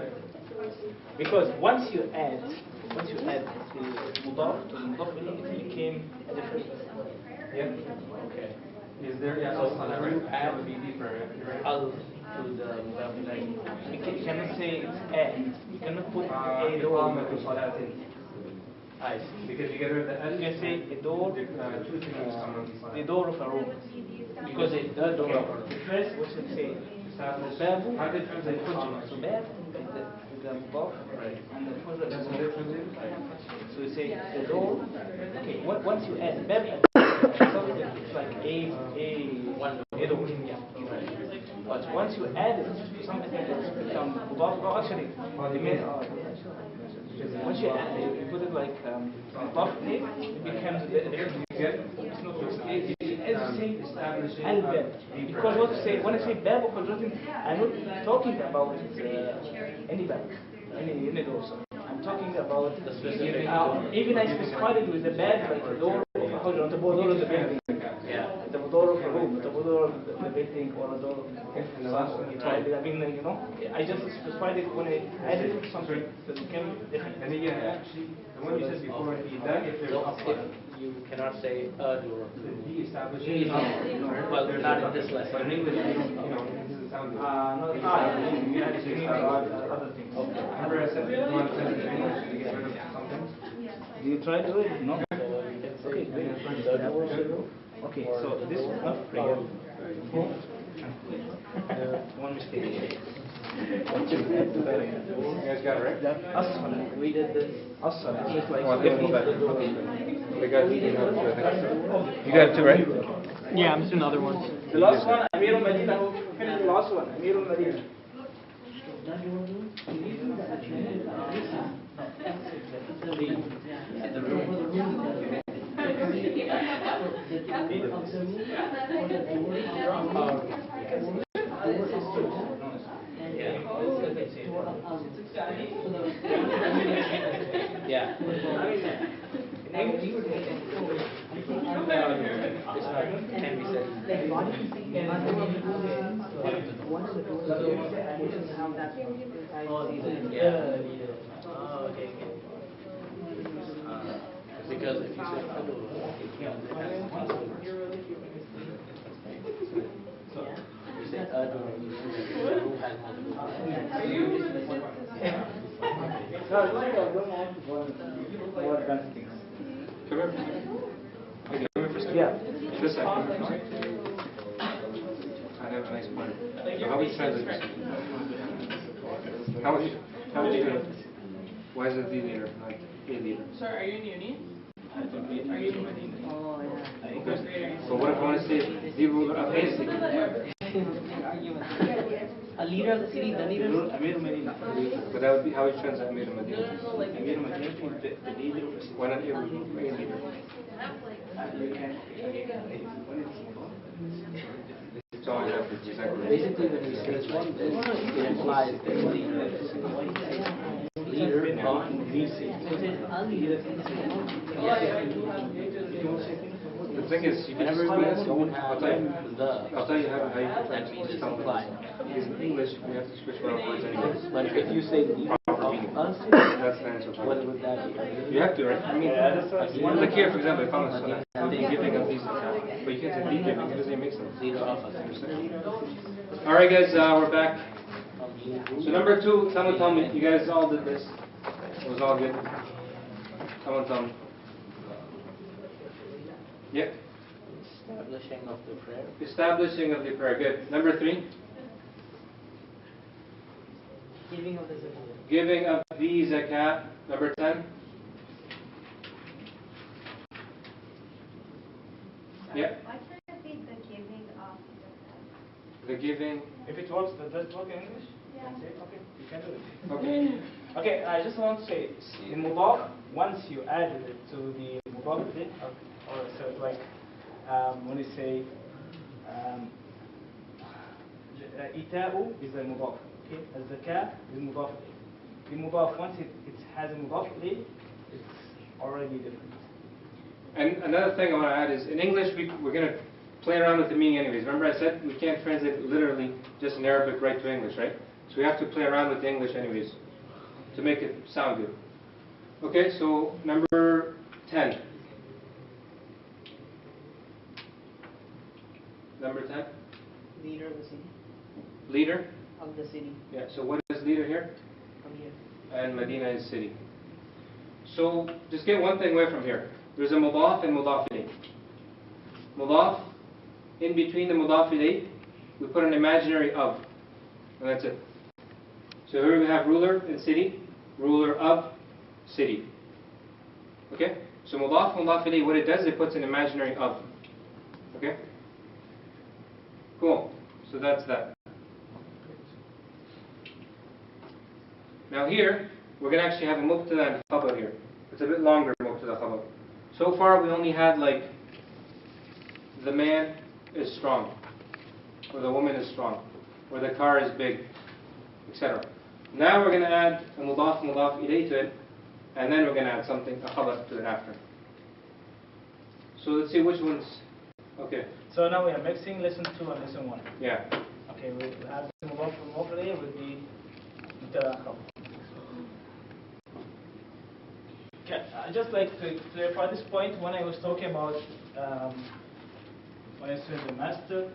Speaker 3: Because once you add the mudaf to the mudaf ilayh, it became a different.
Speaker 1: Yeah.
Speaker 3: Okay.
Speaker 1: Is there? Yeah.
Speaker 3: So
Speaker 1: That would be deeper.
Speaker 3: al to the mudaf ilayh. You cannot say it's add. You cannot put a door. I see.
Speaker 1: Because you get rid of the
Speaker 3: You can say a door.
Speaker 1: 2 things come on this
Speaker 3: The door of a room. Because the door of a room. The first, what should say? Babu.
Speaker 1: How did it translate?
Speaker 3: So bab is the mudaf, and the further is so you say the door. Okay, once you add bab, it's like a door. Yeah. But once you add it, something that becomes mudaf. Oh, actually, once you add it, you put it like mudaf, it becomes a different. As you say, al-bab. Because when I say bab of al-rajul, I'm not talking about any bab, any door. I'm talking about the specific. Even I specified it with the bab, like the door of a hujra, the door of the building. Yeah. The door of a room, the door of the building, or the door of I mean, I just specified it when I added something that became different.
Speaker 1: And again, actually, the one you said before, if
Speaker 7: You cannot say a door.
Speaker 1: he established
Speaker 7: Well, not in this lesson.
Speaker 1: But in English, it doesn't sound good.
Speaker 3: You had to say other things.
Speaker 1: Remember I said you want to send it in English to get rid of something?
Speaker 3: Do you try to do it? No? Okay, great. Okay, so this is not prayer. One mistake.
Speaker 1: You guys got it right?
Speaker 3: As-salah. We did this. As-salah. Just like
Speaker 1: Oh, this one back. Okay. We got it. You got it too, right?
Speaker 6: Yeah, I'm just doing other ones.
Speaker 3: The last one, Amir al-Madinah. Finish the last one, Amir al-Madinah.
Speaker 7: Yeah. Can be said. Yeah. Oh, okay, okay. Because if you say adu, it has so you say adu, who has multiple.
Speaker 3: More advanced things.
Speaker 1: Come here. Okay, come here for a second.
Speaker 3: Yeah.
Speaker 1: This side. I have a nice part. So how would you translate this? How would you do it? Why is it the leader, not a leader?
Speaker 5: Sorry, are you in uni? Are you in uni? Oh, yeah.
Speaker 1: Okay. So what if I want to say the ruler of a city?
Speaker 2: A leader of the city, the leader.
Speaker 7: Amir Medina.
Speaker 1: But that would be, how would you translate Amir Madina?
Speaker 7: Amir Medina is the leader of the
Speaker 1: Why not a leader?
Speaker 7: you can when it's
Speaker 1: It's all different, exactly.
Speaker 7: basically when you say one this it implies that the leader of the city.
Speaker 1: The thing is, you can
Speaker 7: Whenever
Speaker 1: just
Speaker 7: you don't have
Speaker 1: I'll tell you
Speaker 7: the
Speaker 1: how you can
Speaker 7: that means it's implied.
Speaker 1: Because in English, we have to switch around words anyway.
Speaker 7: But if you say the leader
Speaker 1: Proper
Speaker 7: of
Speaker 1: meaning.
Speaker 7: us,
Speaker 1: That's the answer.
Speaker 7: what would that be?
Speaker 1: You have to, right? I mean, like here, for example, if I'm a son, giving of these, but you can't say leader because it doesn't make sense.
Speaker 7: Leader of us.
Speaker 1: All right, guys, we're back. So number 2, someone tell me, you guys all did this. It was all good. Someone tell me. Yep.
Speaker 7: Establishing of the prayer.
Speaker 1: Establishing of the prayer. Good. Number 3.
Speaker 2: Giving of the zakat.
Speaker 1: Giving of the zakat. Number 10. Yeah.
Speaker 8: Why can't it be the giving of the
Speaker 1: The giving.
Speaker 3: If it works, does it work in English?
Speaker 8: Yeah.
Speaker 3: Say, okay, you can do it.
Speaker 1: Okay.
Speaker 3: Okay, I just want to say, in mudaf, once you added it to the mudaf, or so it's like when you say ita'u is a mudaf, okay? Az-zakah is mudaf. The mudaf, once it has a mudaf, it's already different.
Speaker 1: And another thing I want to add is, in English, we're going to play around with the meaning anyways. Remember I said we can't translate it literally just in Arabic right to English, right? So we have to play around with the English anyways to make it sound good. Okay, so number 10. Number 10.
Speaker 2: Leader of the city.
Speaker 1: Leader.
Speaker 2: Of the city.
Speaker 1: Yeah, so what is leader here?
Speaker 2: Amir.
Speaker 1: And Medina is city. So just get one thing away from here. There's a mudaf and mudaf ilayh. Mudaf, in between the mudaf ilayh, we put an imaginary of. And that's it. So here we have ruler in city, ruler of city. Okay? So mudaf, mudaf ilayh, what it does, it puts an imaginary of. Okay? Cool. So that's that. Now here, we're going to actually have a mubtada and khabar here. It's a bit longer mubtada khabar. So far we only had like, the man is strong, or the woman is strong, or the car is big, etc. Now we're going to add a mudaf ilayh to it, and then we're going to add something, a khabar to it after. So let's see which ones. Okay.
Speaker 3: So now we are mixing lesson 2 and lesson 1.
Speaker 1: Yeah.
Speaker 3: Okay, we have the mudaf ilayh with the mubtada and khabar. Okay, I just like to clarify this point when I was talking about when I said the master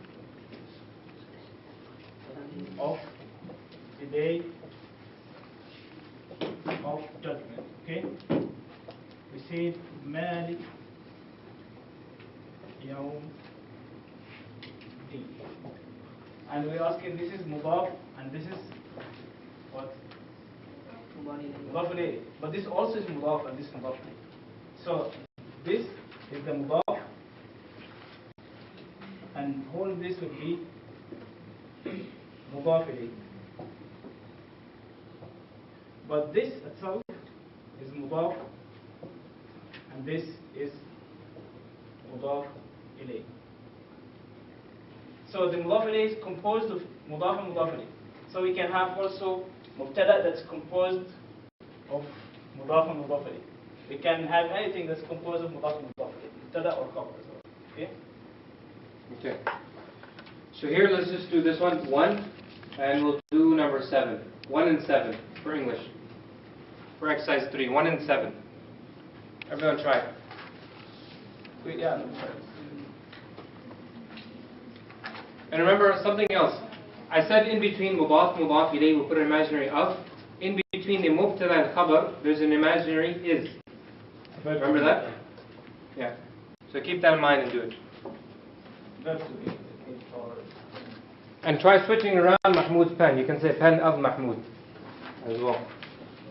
Speaker 3: of the day of judgment. Okay, we said Malik Yawm Din, and we're asking this is mudaf and this is what? Mudaf ilayh. But this also is mudaf and this is mudaf ilayh. So this is the mudaf, and whole this would be mudaf ilayh. But this itself is mudaf, and this is mudaf ilayh. So the mudaf ilayh is composed of mudaf and mudaf ilayh. So we can have also Mubtada that's composed of mudaf and mudaf ilayh. We can have anything that's composed of mudaf and mudaf ilayh, mubtada or khabar as well. Okay?
Speaker 1: Okay. So here, let's just do this one, 1, and we'll do number 7. 1 and 7 for English. For exercise 3, 1 and 7. Everyone try it.
Speaker 3: Yeah, no, sorry.
Speaker 1: And remember something else. I said in between mudaf, mudaf ilayh, we'll put an imaginary of. In between the mubtada and khabar, there's an imaginary is. Remember that? Yeah. So keep that in mind and do it. And try switching around Mahmoud's pen. You can say pen of Mahmoud as well.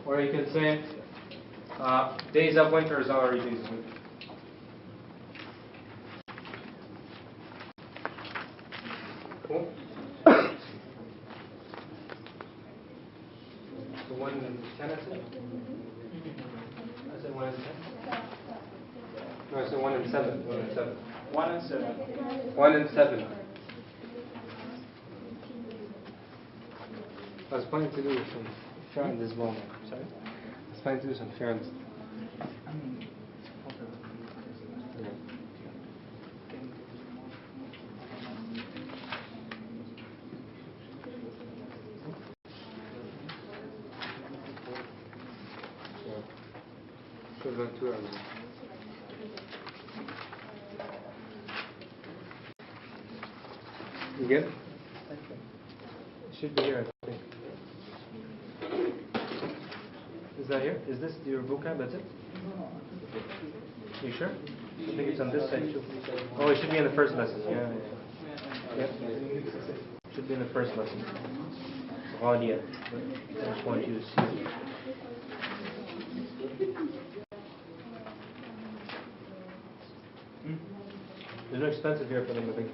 Speaker 1: Or you can say days of winter is already days of winter. Cool. So 1 and 10, I said? I said 1 and 10? No, I said 1 and 7. 1 and 7.
Speaker 3: 1 and 7.
Speaker 1: 1 and 7. I was planning to do some friends as well. Sorry? I was planning to do some friends. Should have done 2 hours. You good? It should be here, I think. Is that here? Is this your vocab? That's it? You sure? I think it's on this side too. Oh, it should be in the first lesson. Yeah. Yep. Should be in the first lesson. Audio. I just want you to see it. There's no expensive here for them, I think.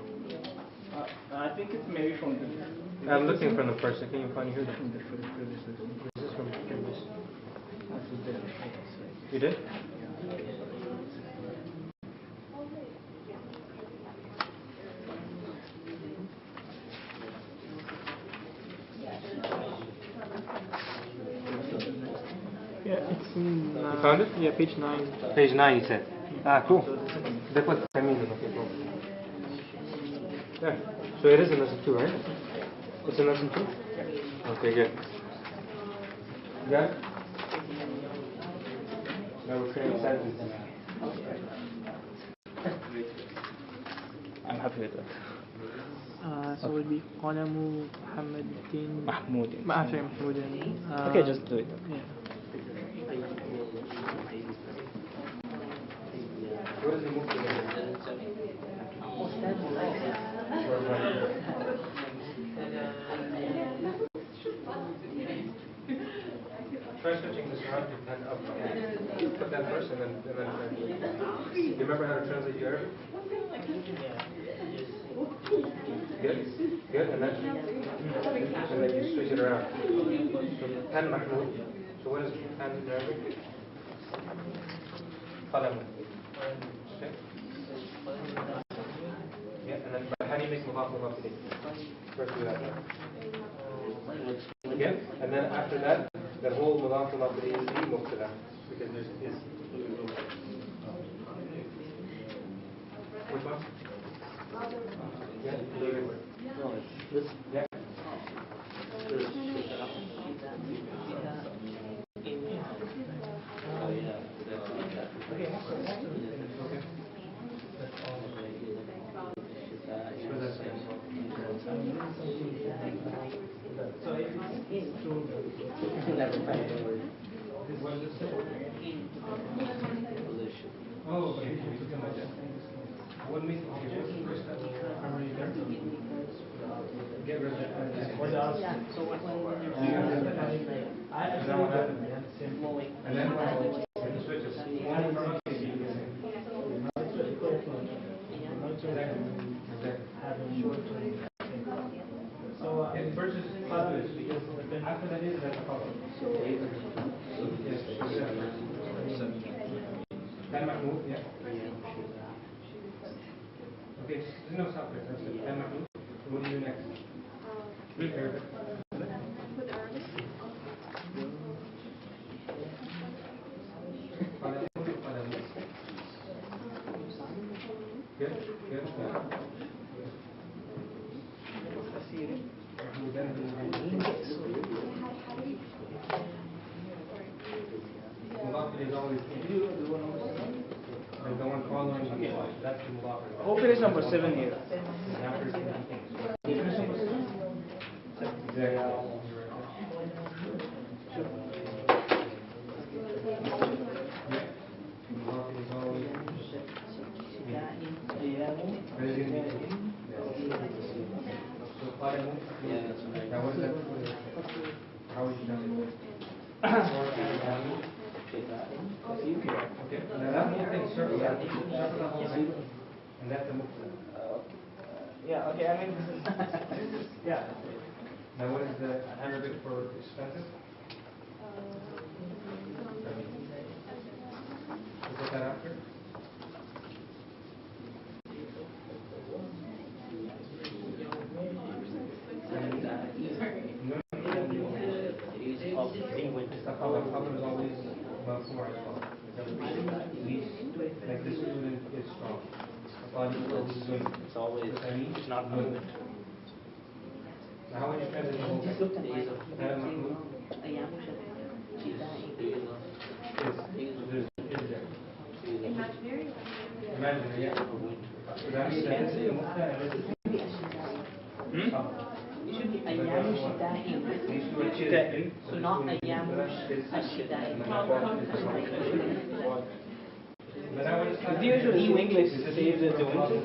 Speaker 3: I think it's maybe from the...
Speaker 1: I'm looking for the first. Can you find here? From the previous lesson. Is this from the previous? You did?
Speaker 6: Yeah, it's in.
Speaker 1: You found it?
Speaker 6: Yeah, page 9.
Speaker 1: Page 9, you said. Ah, cool. That's what I mean. Okay, cool. There. So it is in lesson 2, right? It's in lesson 2? Okay, good. Yeah? Now we're creating sentences.
Speaker 3: I'm happy with that.
Speaker 6: So it would be قلم محمد
Speaker 3: Mahmoud.
Speaker 6: sorry, محمود.
Speaker 3: Okay, just do it.
Speaker 6: Yeah.
Speaker 1: What is the move to? Try switching this around to pen up. Put that first and then do you remember how to translate your Arabic? Good? Good? And then you switch it around. So pen Mahmoud. So what is pen in Arabic? Qalam. Okay? Yeah, and then but how do you make mudaf ilayh? First do that. Again, and then after that, the whole mudaf ilayh is the mubtada because there's is. Which one? Yeah, this. Yeah. So if it's true, what does it say? Oh, okay. What means get rid of that. What else? So what happened? And then when you switch so it versus others because after that is that problem. Then Mahmoud, yeah. Okay, no stop there. That's it. Then Mahmoud, what do you do next? Read Arabic. is always like the one following the that's the mudaf.
Speaker 3: Who finished number 7 here?
Speaker 1: After it's anything.
Speaker 3: Who finished number 7?
Speaker 1: How would you translate it? Okay. Now that whole thing, circle the whole thing, and that's the mukta.
Speaker 3: Yeah, okay, I mean, this is yeah.
Speaker 1: Now what is the Arabic for expensive? We'll put that after. The cover is always before as well. At least, like the student is strong. The body is always, it's not movement. Now how would you translate the whole thing? Mahmoud is there. Imaginary, yeah. So that means that this is the mukta and this is
Speaker 2: It should be ayyamu shita'in. So not ayyamu shita'in.
Speaker 3: Do you usually in English say that the winter?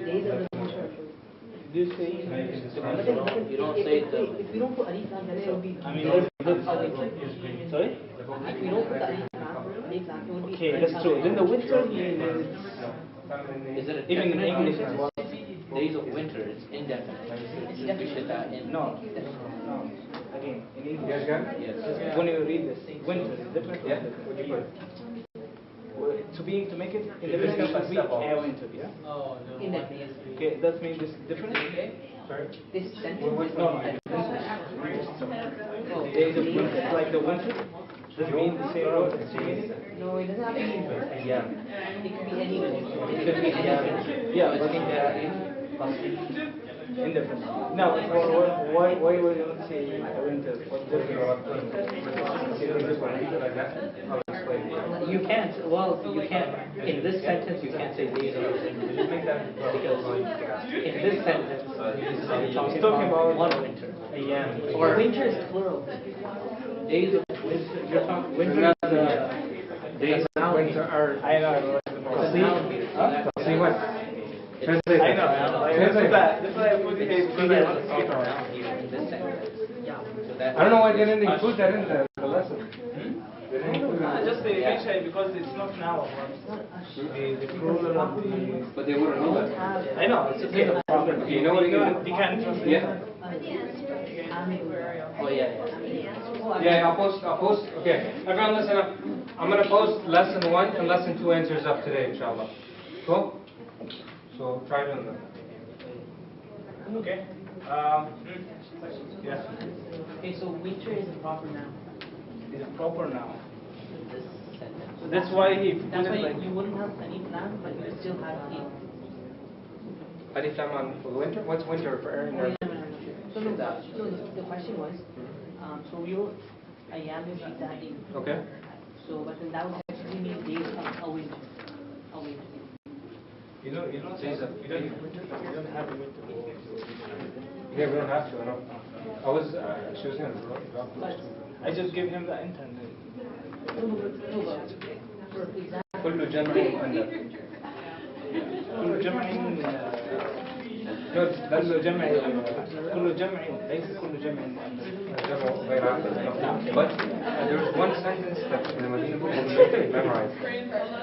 Speaker 2: Days of the winter.
Speaker 3: Do you say
Speaker 7: You don't say the.
Speaker 2: If we don't put alif lam, then it will be.
Speaker 3: I mean, sorry?
Speaker 2: If we don't put the alif lam, it will be.
Speaker 3: Okay, that's true. Then the winter means
Speaker 7: Is it a
Speaker 3: even in English as well.
Speaker 7: days of winter? It's indefinite.
Speaker 3: No. Again, in English.
Speaker 7: Yes.
Speaker 3: When you read this, winter is different.
Speaker 7: Yeah.
Speaker 3: What you put? To make it indefinite, it should be a winter. Yeah.
Speaker 2: Indefinite.
Speaker 3: Okay, that means it's different.
Speaker 1: sorry?
Speaker 2: This sentence.
Speaker 3: Days of winter, like the winter. Does it mean the same word?
Speaker 2: No, it doesn't have to be.
Speaker 7: Yeah.
Speaker 2: It could be any winter.
Speaker 7: It could be
Speaker 3: Yeah, but indefinite. Now, why would you not say winter?
Speaker 7: You can't. Well, you can't. In this sentence, you can't say days of winter. Because in this sentence, it's talking about one winter.
Speaker 2: Or winter is plural.
Speaker 7: Days of winter. You're talking winter. Days of winter are.
Speaker 3: I know.
Speaker 1: See what? Translate
Speaker 3: I
Speaker 1: it.
Speaker 3: know.
Speaker 1: Translate it.
Speaker 3: That's why I put it here.
Speaker 7: He doesn't speak around here in this sentence. So that
Speaker 1: I don't know why they didn't include that in the lesson. They didn't include that.
Speaker 3: Just the eventually because it's not now. The plural of the.
Speaker 1: But they wouldn't know that.
Speaker 3: I know. It's okay. No problem.
Speaker 1: You know what you do?
Speaker 3: You can translate.
Speaker 1: Yeah.
Speaker 7: Oh yeah.
Speaker 1: Yeah, I'll post, okay. Everyone listen up. I'm going to post lesson 1 and lesson 2 answers up today, inshallah. Cool? So try doing that.
Speaker 3: Okay. Yeah.
Speaker 2: Okay, so winter is a proper noun.
Speaker 3: It's proper now.
Speaker 2: This sentence.
Speaker 3: So that's why he put
Speaker 2: That's
Speaker 3: it
Speaker 2: why
Speaker 3: like.
Speaker 2: you wouldn't have alif lam, but you still have in.
Speaker 1: Alif lam on for winter? What's winter for Aaron?
Speaker 2: So no, the question was, so we wrote ayyamu shita'in.
Speaker 1: Okay.
Speaker 2: So, but then that would actually mean days of a winter. A winter.
Speaker 3: You don't have a winter.
Speaker 1: Yeah, we don't have to, I know. I was, she was going to drop those two.
Speaker 3: I just gave him the internet.
Speaker 2: No, but for example.
Speaker 1: كل جمع مؤنث.
Speaker 3: كل جمع
Speaker 1: No, that's
Speaker 3: كل جمع كل جمع ليس كل جمع مؤنث.
Speaker 1: جمع غير عاقل. But there was one sentence that in the Medina book that memorized. I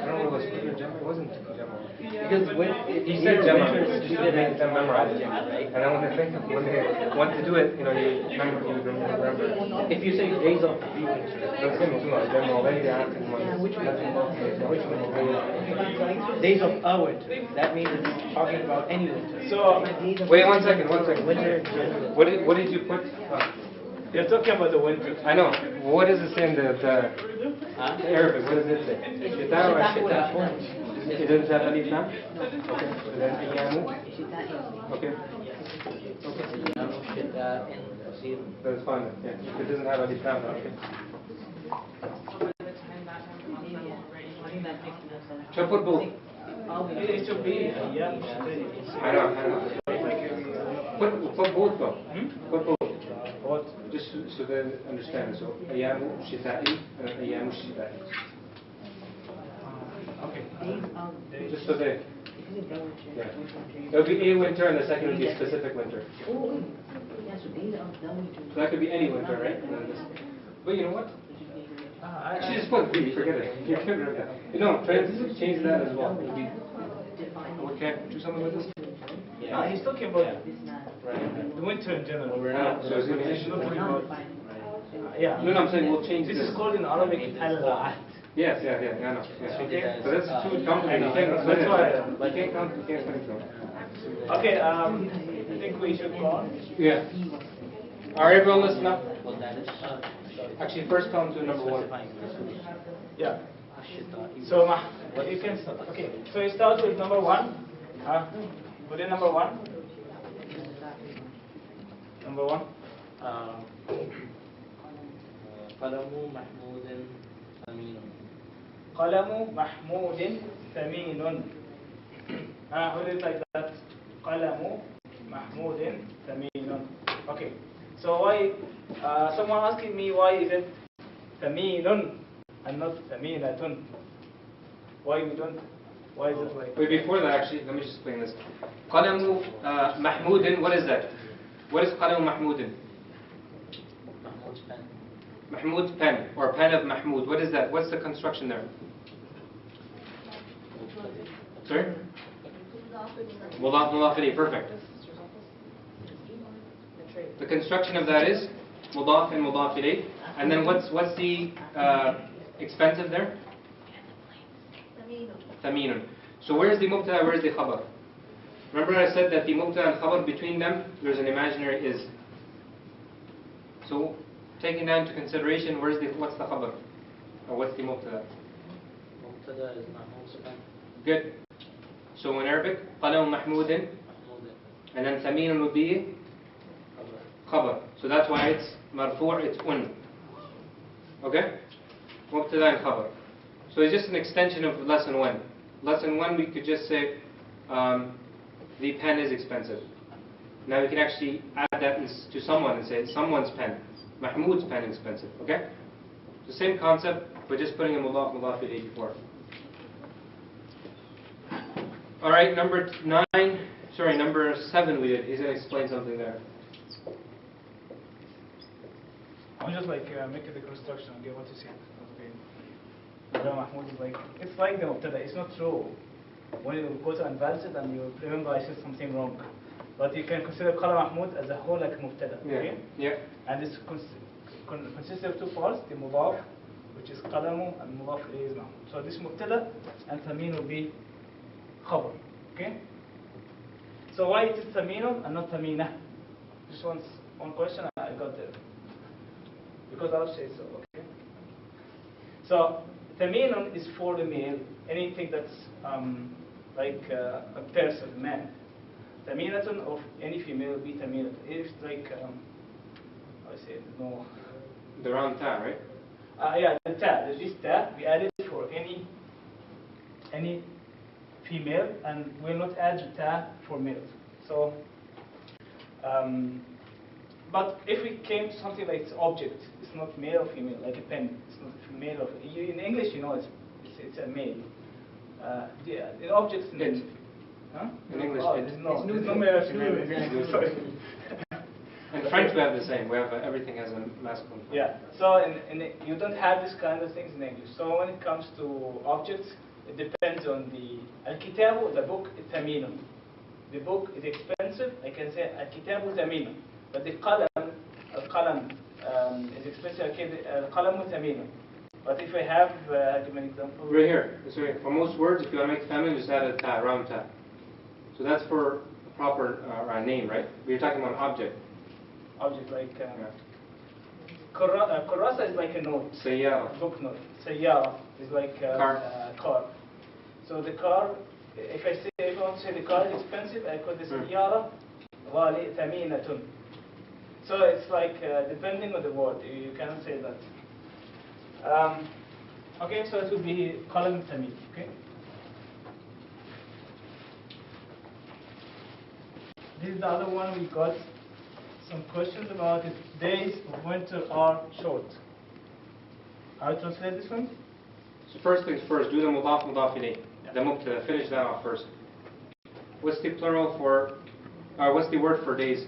Speaker 1: don't know what it was. كل جمع. It wasn't جمع.
Speaker 7: Because when
Speaker 1: He said jama, he said make them memorize it. And I want to think of when they want to do it, you remember.
Speaker 7: if you say days of the winter,
Speaker 1: That's going to be too much. Jama already after one.
Speaker 7: which one? Days of a winter. That means it's talking about any winter.
Speaker 3: So
Speaker 1: Wait, one second.
Speaker 7: Winter in general.
Speaker 1: What did you put?
Speaker 3: you're talking about the winter.
Speaker 1: I know. What does it say in the Arabic? What does it say? Shita or shita? It doesn't have alif lam? Okay. So then ayyamu? Okay. That's fine. Yeah. It doesn't have alif lam. Okay. Should I put both?
Speaker 3: It should be أيام الشتاء.
Speaker 1: I know. Put both though. Put both.
Speaker 3: What?
Speaker 1: Just so they understand. So أيام الشتاء and أيام الشتاء.
Speaker 3: Okay.
Speaker 1: Just so they. Yeah. There'll be a winter and the second will be a specific winter. So that could be any winter, right? And then this. But you know what? Actually, just put B. Forget it. You can remember that. You know, try to change that as well. It'll be. We can't do something with this.
Speaker 3: No, he's talking about the winter in general.
Speaker 1: So it's gonna be.
Speaker 3: He's not talking about. Yeah.
Speaker 1: No, I'm saying we'll change
Speaker 3: This
Speaker 1: this.
Speaker 3: is called in Arabic al-ahd.
Speaker 1: Yes, yeah, I know. Yeah.
Speaker 3: Okay.
Speaker 1: So that's too complicated. You can't explain it. You can't count. You can't explain it.
Speaker 3: Okay. I think we should go on.
Speaker 1: Yeah. All right, everyone, listen up. Actually, first come to number one.
Speaker 3: Yeah. So you can start. Okay. So you start with number one. Put in number one. Number one.
Speaker 7: قلم محمود ثمين.
Speaker 3: قلم محمود ثمين. What is like that? قلم محمود ثمين. Okay. So why? Someone asking me why is it ثمين and not ثمينة? Why we don't? Why is it like?
Speaker 1: Wait, before that, actually, let me just explain this. قلم محمود, what is that? What is قلم محمود?
Speaker 7: محمود pen.
Speaker 1: Mahmoud's pen, or pen of Mahmoud. What is that? What's the construction there? Sorry? Mudaf ilayh, perfect. The construction of that is mudaf and mudaf ilayh. And then what's the expensive there? Thaminun. So where's the mubtada, where's the khabar? Remember I said that the mubtada and khabar, between them, there's an imaginary is. So taking that into consideration, what's the khabar? Or what's the mubtada?
Speaker 7: مبتدا is محمود pen.
Speaker 1: Good. So in Arabic, qalam mahmudin,
Speaker 7: محمود
Speaker 1: and then thaminun would be khabar. So that's why it's marfu', it's un. Okay? Mubtada and khabar. So it's just an extension of lesson 1. Lesson 1 we could just say the pen is expensive. Now we can actually add that to someone and say someone's pen. Mahmoud's pen is expensive. Okay? The same concept, but just putting a mudaf ilayh before. Alright, number 7 we did. He's going to explain something there.
Speaker 3: I'm just like making the construction and get what you see. Okay. Mahmoud is like, it's like the mubtada. It's not true. When you go to advance it and you remember I said something wrong. But you can consider Qala Mahmoud as a whole like mubtada. Okay?
Speaker 1: Yeah.
Speaker 3: And this consists of two parts, the mudaf, which is qalamu, and mudaf ilayhi is mahmud. So this mubtada and thameen will be khabar. Okay? So why it is thameenun and not thameenah? Just one question I got there. Because Arab says so, okay? So thameenun is for the male, anything that's like a person, a man. Thameenatun of any female will be thameenatun. It's like, how I say it, no.
Speaker 1: The round ta, right?
Speaker 3: Yeah, the ta. This ta we added for any female, and we'll not add the ta for males. So, but if we came to something like object, it's not male or female, like a pen. It's not male or in English, you know, it's a male. Yeah, in objects. Huh?
Speaker 1: In English,
Speaker 3: there's no male or female in English. Sorry.
Speaker 1: In French, we have the same. We have everything has a masculine.
Speaker 3: Yeah. So you don't have this kind of things in English. So when it comes to objects, it depends on the al-kitabu, the book, is thaminun. The book is expensive. I can say al-kitabu thaminun. But the al-qalam is expensive. Al-qalamu thaminun. But if I have, I'll give an example.
Speaker 1: Right here. Sorry. For most words, if you want to make family, just add a ta, round ta. So that's for a proper name, right? We're talking about an object.
Speaker 3: Object like kurasa is like a note.
Speaker 1: Sayyara.
Speaker 3: Book note. Sayyara is like a car. So the car, if I want to say the car is expensive, I call this sayyara wali thaminatun. So it's like depending on the word, you cannot say that. Okay, so it would be qalam thamin. Okay. this is the other one. We got some questions about it. Days of winter are short. How to translate this one?
Speaker 1: So first things first, do the mudaf mudaf ilayh. The mubtada, finish that off first. What's the plural for, what's the word for days?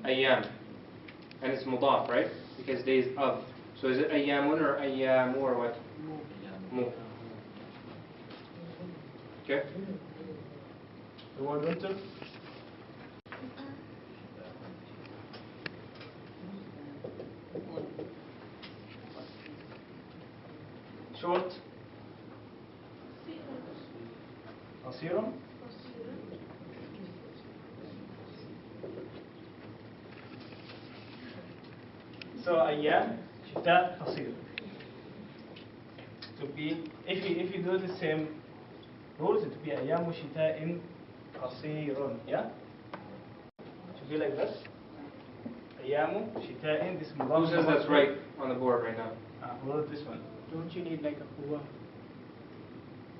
Speaker 1: Ayyam. And it's mudaf, right? Because days of. So is it ayyamun or ayyamu or what? Mu. Okay?
Speaker 3: The word winter? Short? Qasirun? So ayyam, shita, qasir. To be, if you do the same rules, it would be ayyam shita in qasirun. Yeah? It should be like this. Ayyam shita in this mudaf.
Speaker 1: Who says that's right on the board right now?
Speaker 3: Who wrote this one?
Speaker 6: Don't you need like a huwa?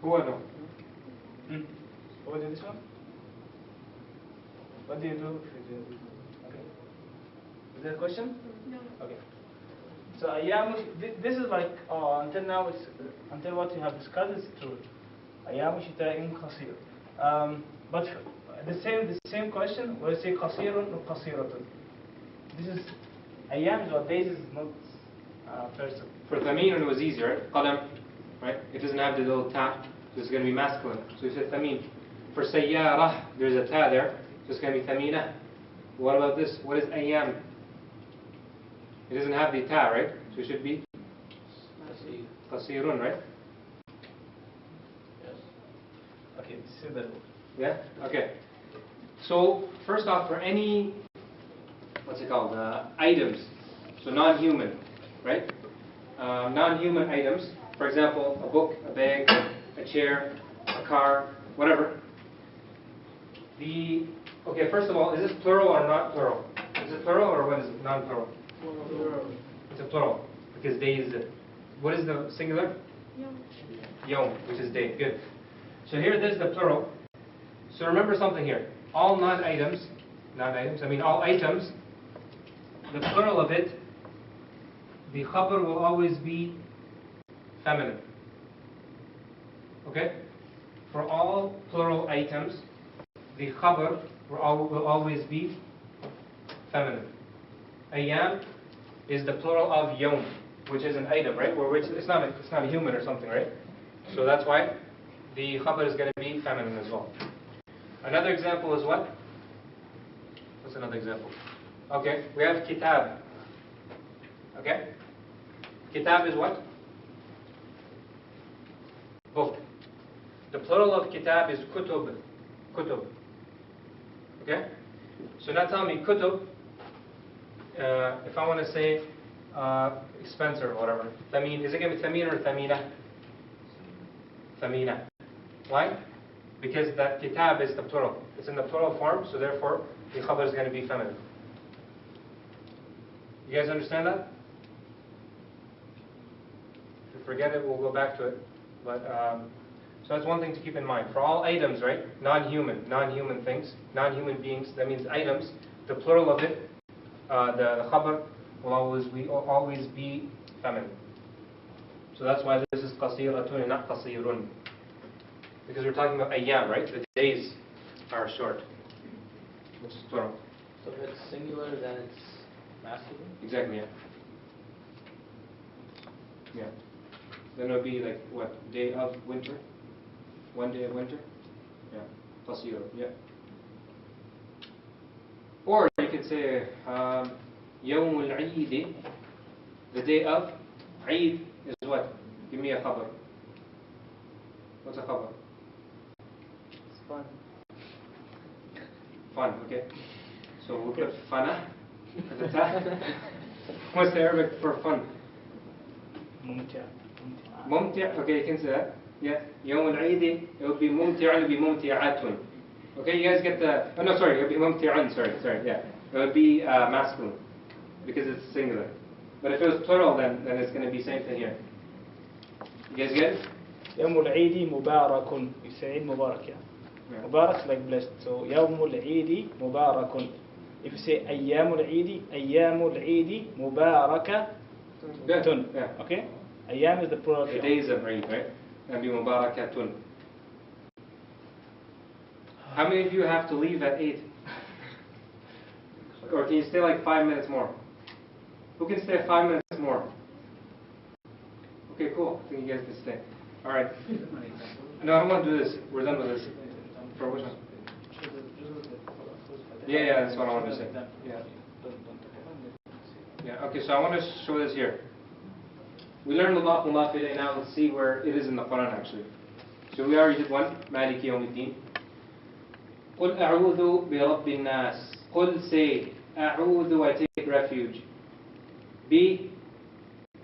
Speaker 1: Who I know?
Speaker 3: Who did this one? What do you do if you do? Okay. Is there a question?
Speaker 5: No.
Speaker 3: Okay. So ayyamu, this is like until now, it's until what we have discussed is true. Ayyamu shita'in qasir. But the same question, we'll say qasirun or qasiratun. This is ayyam is what days is not person.
Speaker 1: For thameen, it was easier, right? Qadam, right? It doesn't have the little ta, so it's going to be masculine. So you said thameen. For sayyarah, there's a ta there, so it's going to be thamina. What about this? What is ayyam? It doesn't have the ta, right? So it should be qasirun, right?
Speaker 7: Yes.
Speaker 3: Okay, this is the rule.
Speaker 1: Yeah? Okay. So, first off, for any, what's it called? Items. So non-human, right? Non-human items. For example, a book, a bag, a chair, a car, whatever. Okay, first of all, is this plural or not plural? Is it plural or what is it? Non-plural? It's a plural because day is it. What is the singular? Yom, which is day. Good. So here, this is the plural. So remember something here. All non-items, all items, the plural of it, the khabar will always be feminine. Okay? For all plural items, the khabar will always be feminine. Ayyam is the plural of yawm, which is an item, right? Which it's not a human or something, right? So that's why the khabar is going to be feminine as well. Another example is what? What's another example? Okay, we have kitab. Okay? Kitab is what? Book. The plural of kitab is kutub. Kutub. Okay? So now tell me, kutub, if I want to say expense or whatever, thameen, is it going to be thameen or thamina? Thamina. Why? Because that kitab is the plural. It's in the plural form, so therefore the khabar is going to be feminine. You guys understand that? If you forget it, we'll go back to it. But so that's one thing to keep in mind. For all items, right? Non-human things, non-human beings. That means items. The plural of it, the khabar will always be feminine. So that's why this is qasiratun and not qasirun. Because we're talking about ayyam, right? The days are short, which is plural.
Speaker 7: So if it's singular, then it's masculine?
Speaker 1: Exactly, yeah. Yeah. Then it would be like, what, day of winter? One day of winter? Yeah. Qasir, yeah. Or you could say, Yawm al-Eid, the day of Eid is what? Give me a khabar. What's a khabar?
Speaker 6: It's fun.
Speaker 1: Fun, okay. So we'll put fana at the top. What's the Arabic for fun?
Speaker 3: Mumtia.
Speaker 1: Mumti', okay, you can say that. Yeah. Yawm al-Eid, it would be mumti'un, it would be mumti'atun. Okay, you guys get the, oh no, sorry, it would be mumti'un, sorry, yeah. It would be masculine, because it's singular. But if it was plural, then it's going to be same thing here. You guys get it?
Speaker 3: يوم العيد مبارك. You say Eid Mubarak, yeah.
Speaker 1: Yeah.
Speaker 3: Mubarak is like blessed. So يوم العيد مبارك. If you say أيام العيد مباركة.
Speaker 1: Good. Yeah.
Speaker 3: Okay. أيام is the plural.
Speaker 1: The days of Eid, right? And be mubarakatun. How many of you have to leave at 8? Or can you stay like 5 minutes more? Who can stay 5 minutes more? Okay, cool. I think you guys can stay. All right. No, I don't want to do this. We're done with this. For which one? Yeah, that's what I wanted to say. Yeah, okay, so I want to show this here. We learned mudaf mudaf ilayh. Now let's see where it is in the Quran actually. So we already did one, Maliki Yawmiddin. قل أعوذ برب الناس. قل say أعوذ, I take refuge. B,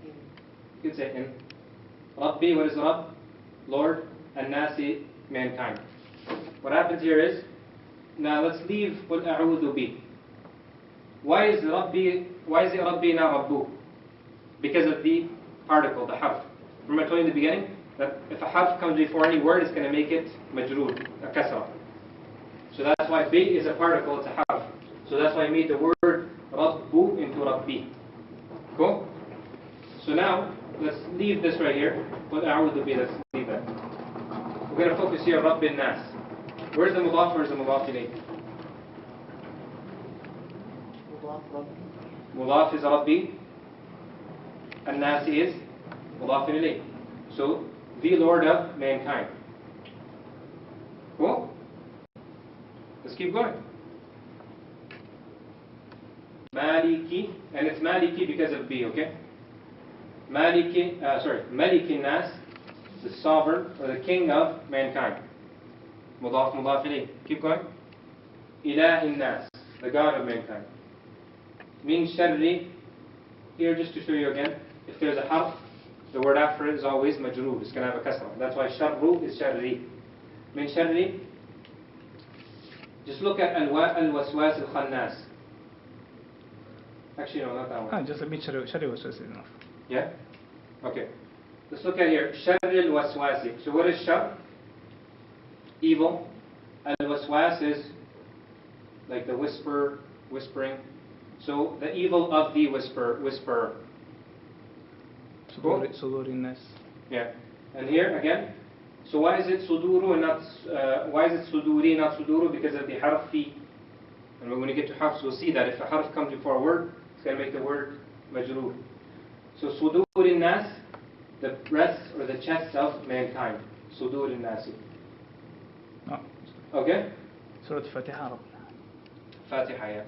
Speaker 1: you could say in. Rabbi, what is Rabb? Lord, and Nasi, mankind. What happens here is, now let's leave قل أعوذ B. Why is it Rabbi not Rabbu? Because of the particle, the harf. Remember I told you in the beginning that if a harf comes before any word, it's going to make it majroor, a kasra. So that's why B is a particle, it's a harf. So that's why I made the word Rabbu into Rabbi. Cool? So now, let's leave this right here. Qul a'udhu bi, let's leave that. We're going to focus here on Rabbin Nas. Where's the mudaf, where's the mudaf ilayh? Mudaf is Rabbi, and Nasi is mudaf ilayh. So, the Lord of mankind. Cool? Let's keep going. Maliki, and it's Maliki because of B, okay? Maliki, Maliki Nas, the sovereign or the king of mankind. Mudaf mudaf ilayh. Keep going. Ilahin Nas, the God of mankind. Min sharri, here just to show you again, if there's a harf, the word after it is always majroor, it's going to have a kasra. That's why sharru is sharri. Min sharri, just look at al-waswas al-khannas. Actually, no, not that one.
Speaker 3: Just a bit shari was enough.
Speaker 1: Yeah? Okay. Let's look at here. Shar al-waswasi. So what is shar? Evil. Al-waswas is like the whispering. So the evil of the whisperer. Cool?
Speaker 3: Sudurin nas.
Speaker 1: Yeah. And here again. So why is it suduru and not why is it suduri not suduru? Because of the harf fi. And when we get to harfs, we'll see that if a harf comes before a word, it's going to make the word majroor. So sudurin nas, the breasts or the chests of mankind. Sudurin nasi.
Speaker 3: Oh.
Speaker 1: Okay?
Speaker 3: Surah Fatiha.
Speaker 1: Fatiha, yeah.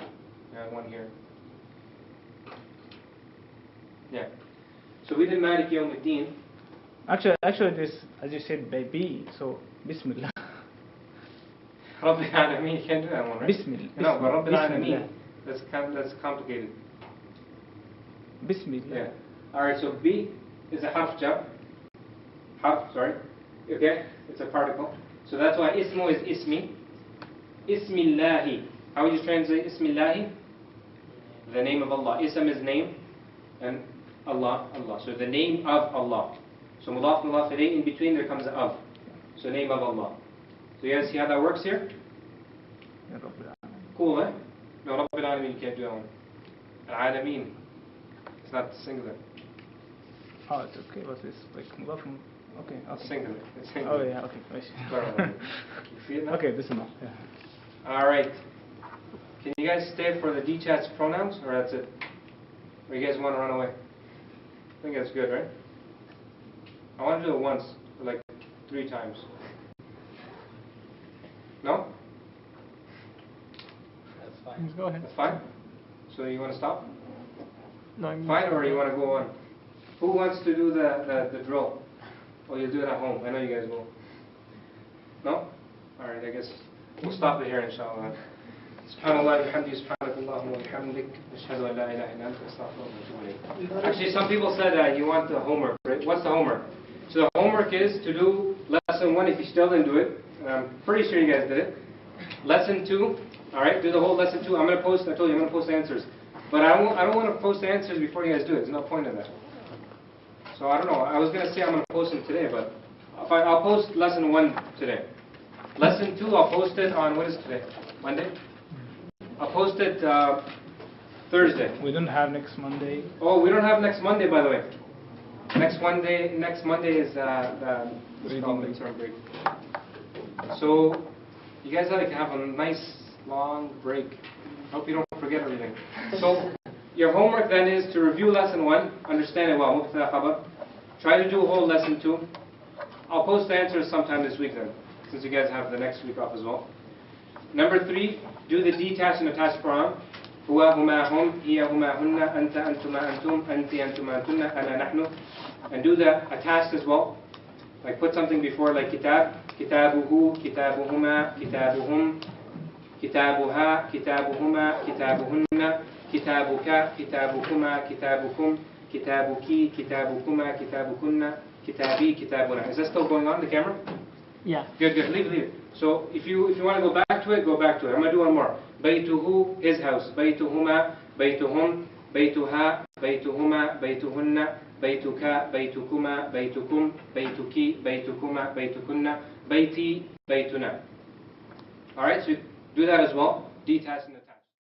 Speaker 1: Yeah, one here. Yeah. So we did Maliki Yawmiddin.
Speaker 3: Actually, this, as you said, by B, so Bismillah.
Speaker 1: Rabbil Alameen, you can't do that one, right?
Speaker 3: Bismillah.
Speaker 1: No, but Rabbil
Speaker 3: Bismillah.
Speaker 1: Alameen, that's complicated.
Speaker 3: Bismillah.
Speaker 1: Yeah. Alright, so B is a harf jar. Okay? It's a particle. So that's why ismu is ismi. Ismillahi. How would you translate Ismillahi? The name of Allah. Ism is name, and Allah. So the name of Allah. So mudaf mudaf ilayh, in between there comes a of. So name of Allah. So you guys see how that works here? Cool, eh? No, Rabbil Alameen, you can't do that one. Al-Alameen. It's not singular.
Speaker 3: Oh, it's okay. What's this? Like mudaf? Okay.
Speaker 1: It's singular. It's singular.
Speaker 3: Oh yeah. Okay.
Speaker 1: You see it now?
Speaker 3: Okay. This is enough. Yeah.
Speaker 1: Alright. Can you guys stay for the detached pronouns, or that's it? Or you guys want to run away? I think that's good, right? I want to do it once, or like 3 times. No?
Speaker 2: That's fine.
Speaker 6: Go ahead.
Speaker 1: That's fine? So you want to stop?
Speaker 6: No,
Speaker 1: Fine, or you want to go on? Who wants to do the drill? Or you'll do it at home? I know you guys will. No? Alright, I guess we'll stop it here, inshallah. Subhanallah, bihamdi, subhanakallahumma wa bihamdik, ashhadu an la ilaha illa anta, astaghfiruka wa atubu ilayk. Actually, some people said you want the homework, right? What's the homework? So the homework is to do lesson 1 if you still didn't do it. I'm pretty sure you guys did it. Lesson 2, alright, do the whole lesson 2. I'm going to post, I told you, I'm going to post answers. But I don't want to post the answers before you guys do it. There's no point in that. So I don't know. I was going to say I'm going to post them today, but Fine, I'll post lesson 1 today. Lesson 2, I'll post it on, what is today? Monday? I'll post it Thursday.
Speaker 3: We don't have next Monday.
Speaker 1: Oh, we don't have next Monday, by the way. Next Monday is the midterm break. So, you guys like to have a nice long break. Hope you don't forget everything. So, your homework then is to review lesson 1, understand it well. Try to do a whole lesson 2. I'll post the answers sometime this week then, since you guys have the next week off as well. Number 3, do the detached and attached pronoun. هو هما هم هي هما هن أنت أنتما أنتم أنت أنتما أنتن أنا نحن. And do the attached as well. Like put something before, like kitab, kitabuhu, kitabuhuma, kitabuhum, kitabuha, kitabuhuma, kitabuhunna, kitabuka, kitabukuma, kitabukum, kitabuki, kitabukuma, kitabukunna, kitabi, kitabuna. Is that still going on, the camera?
Speaker 6: Yeah.
Speaker 1: Good, good. Leave it. So if you want to go back to it, go back to it. I'm going to do one more. Baytuhu, his house. Baytuhuma, baytuhum, baytuha, baytuhuma, baytuhunna, baytuka, baytukuma, baytukum, baytuki, baytukuma, baytukunna, bayti, baytuna. Alright, so do that as well. Detach.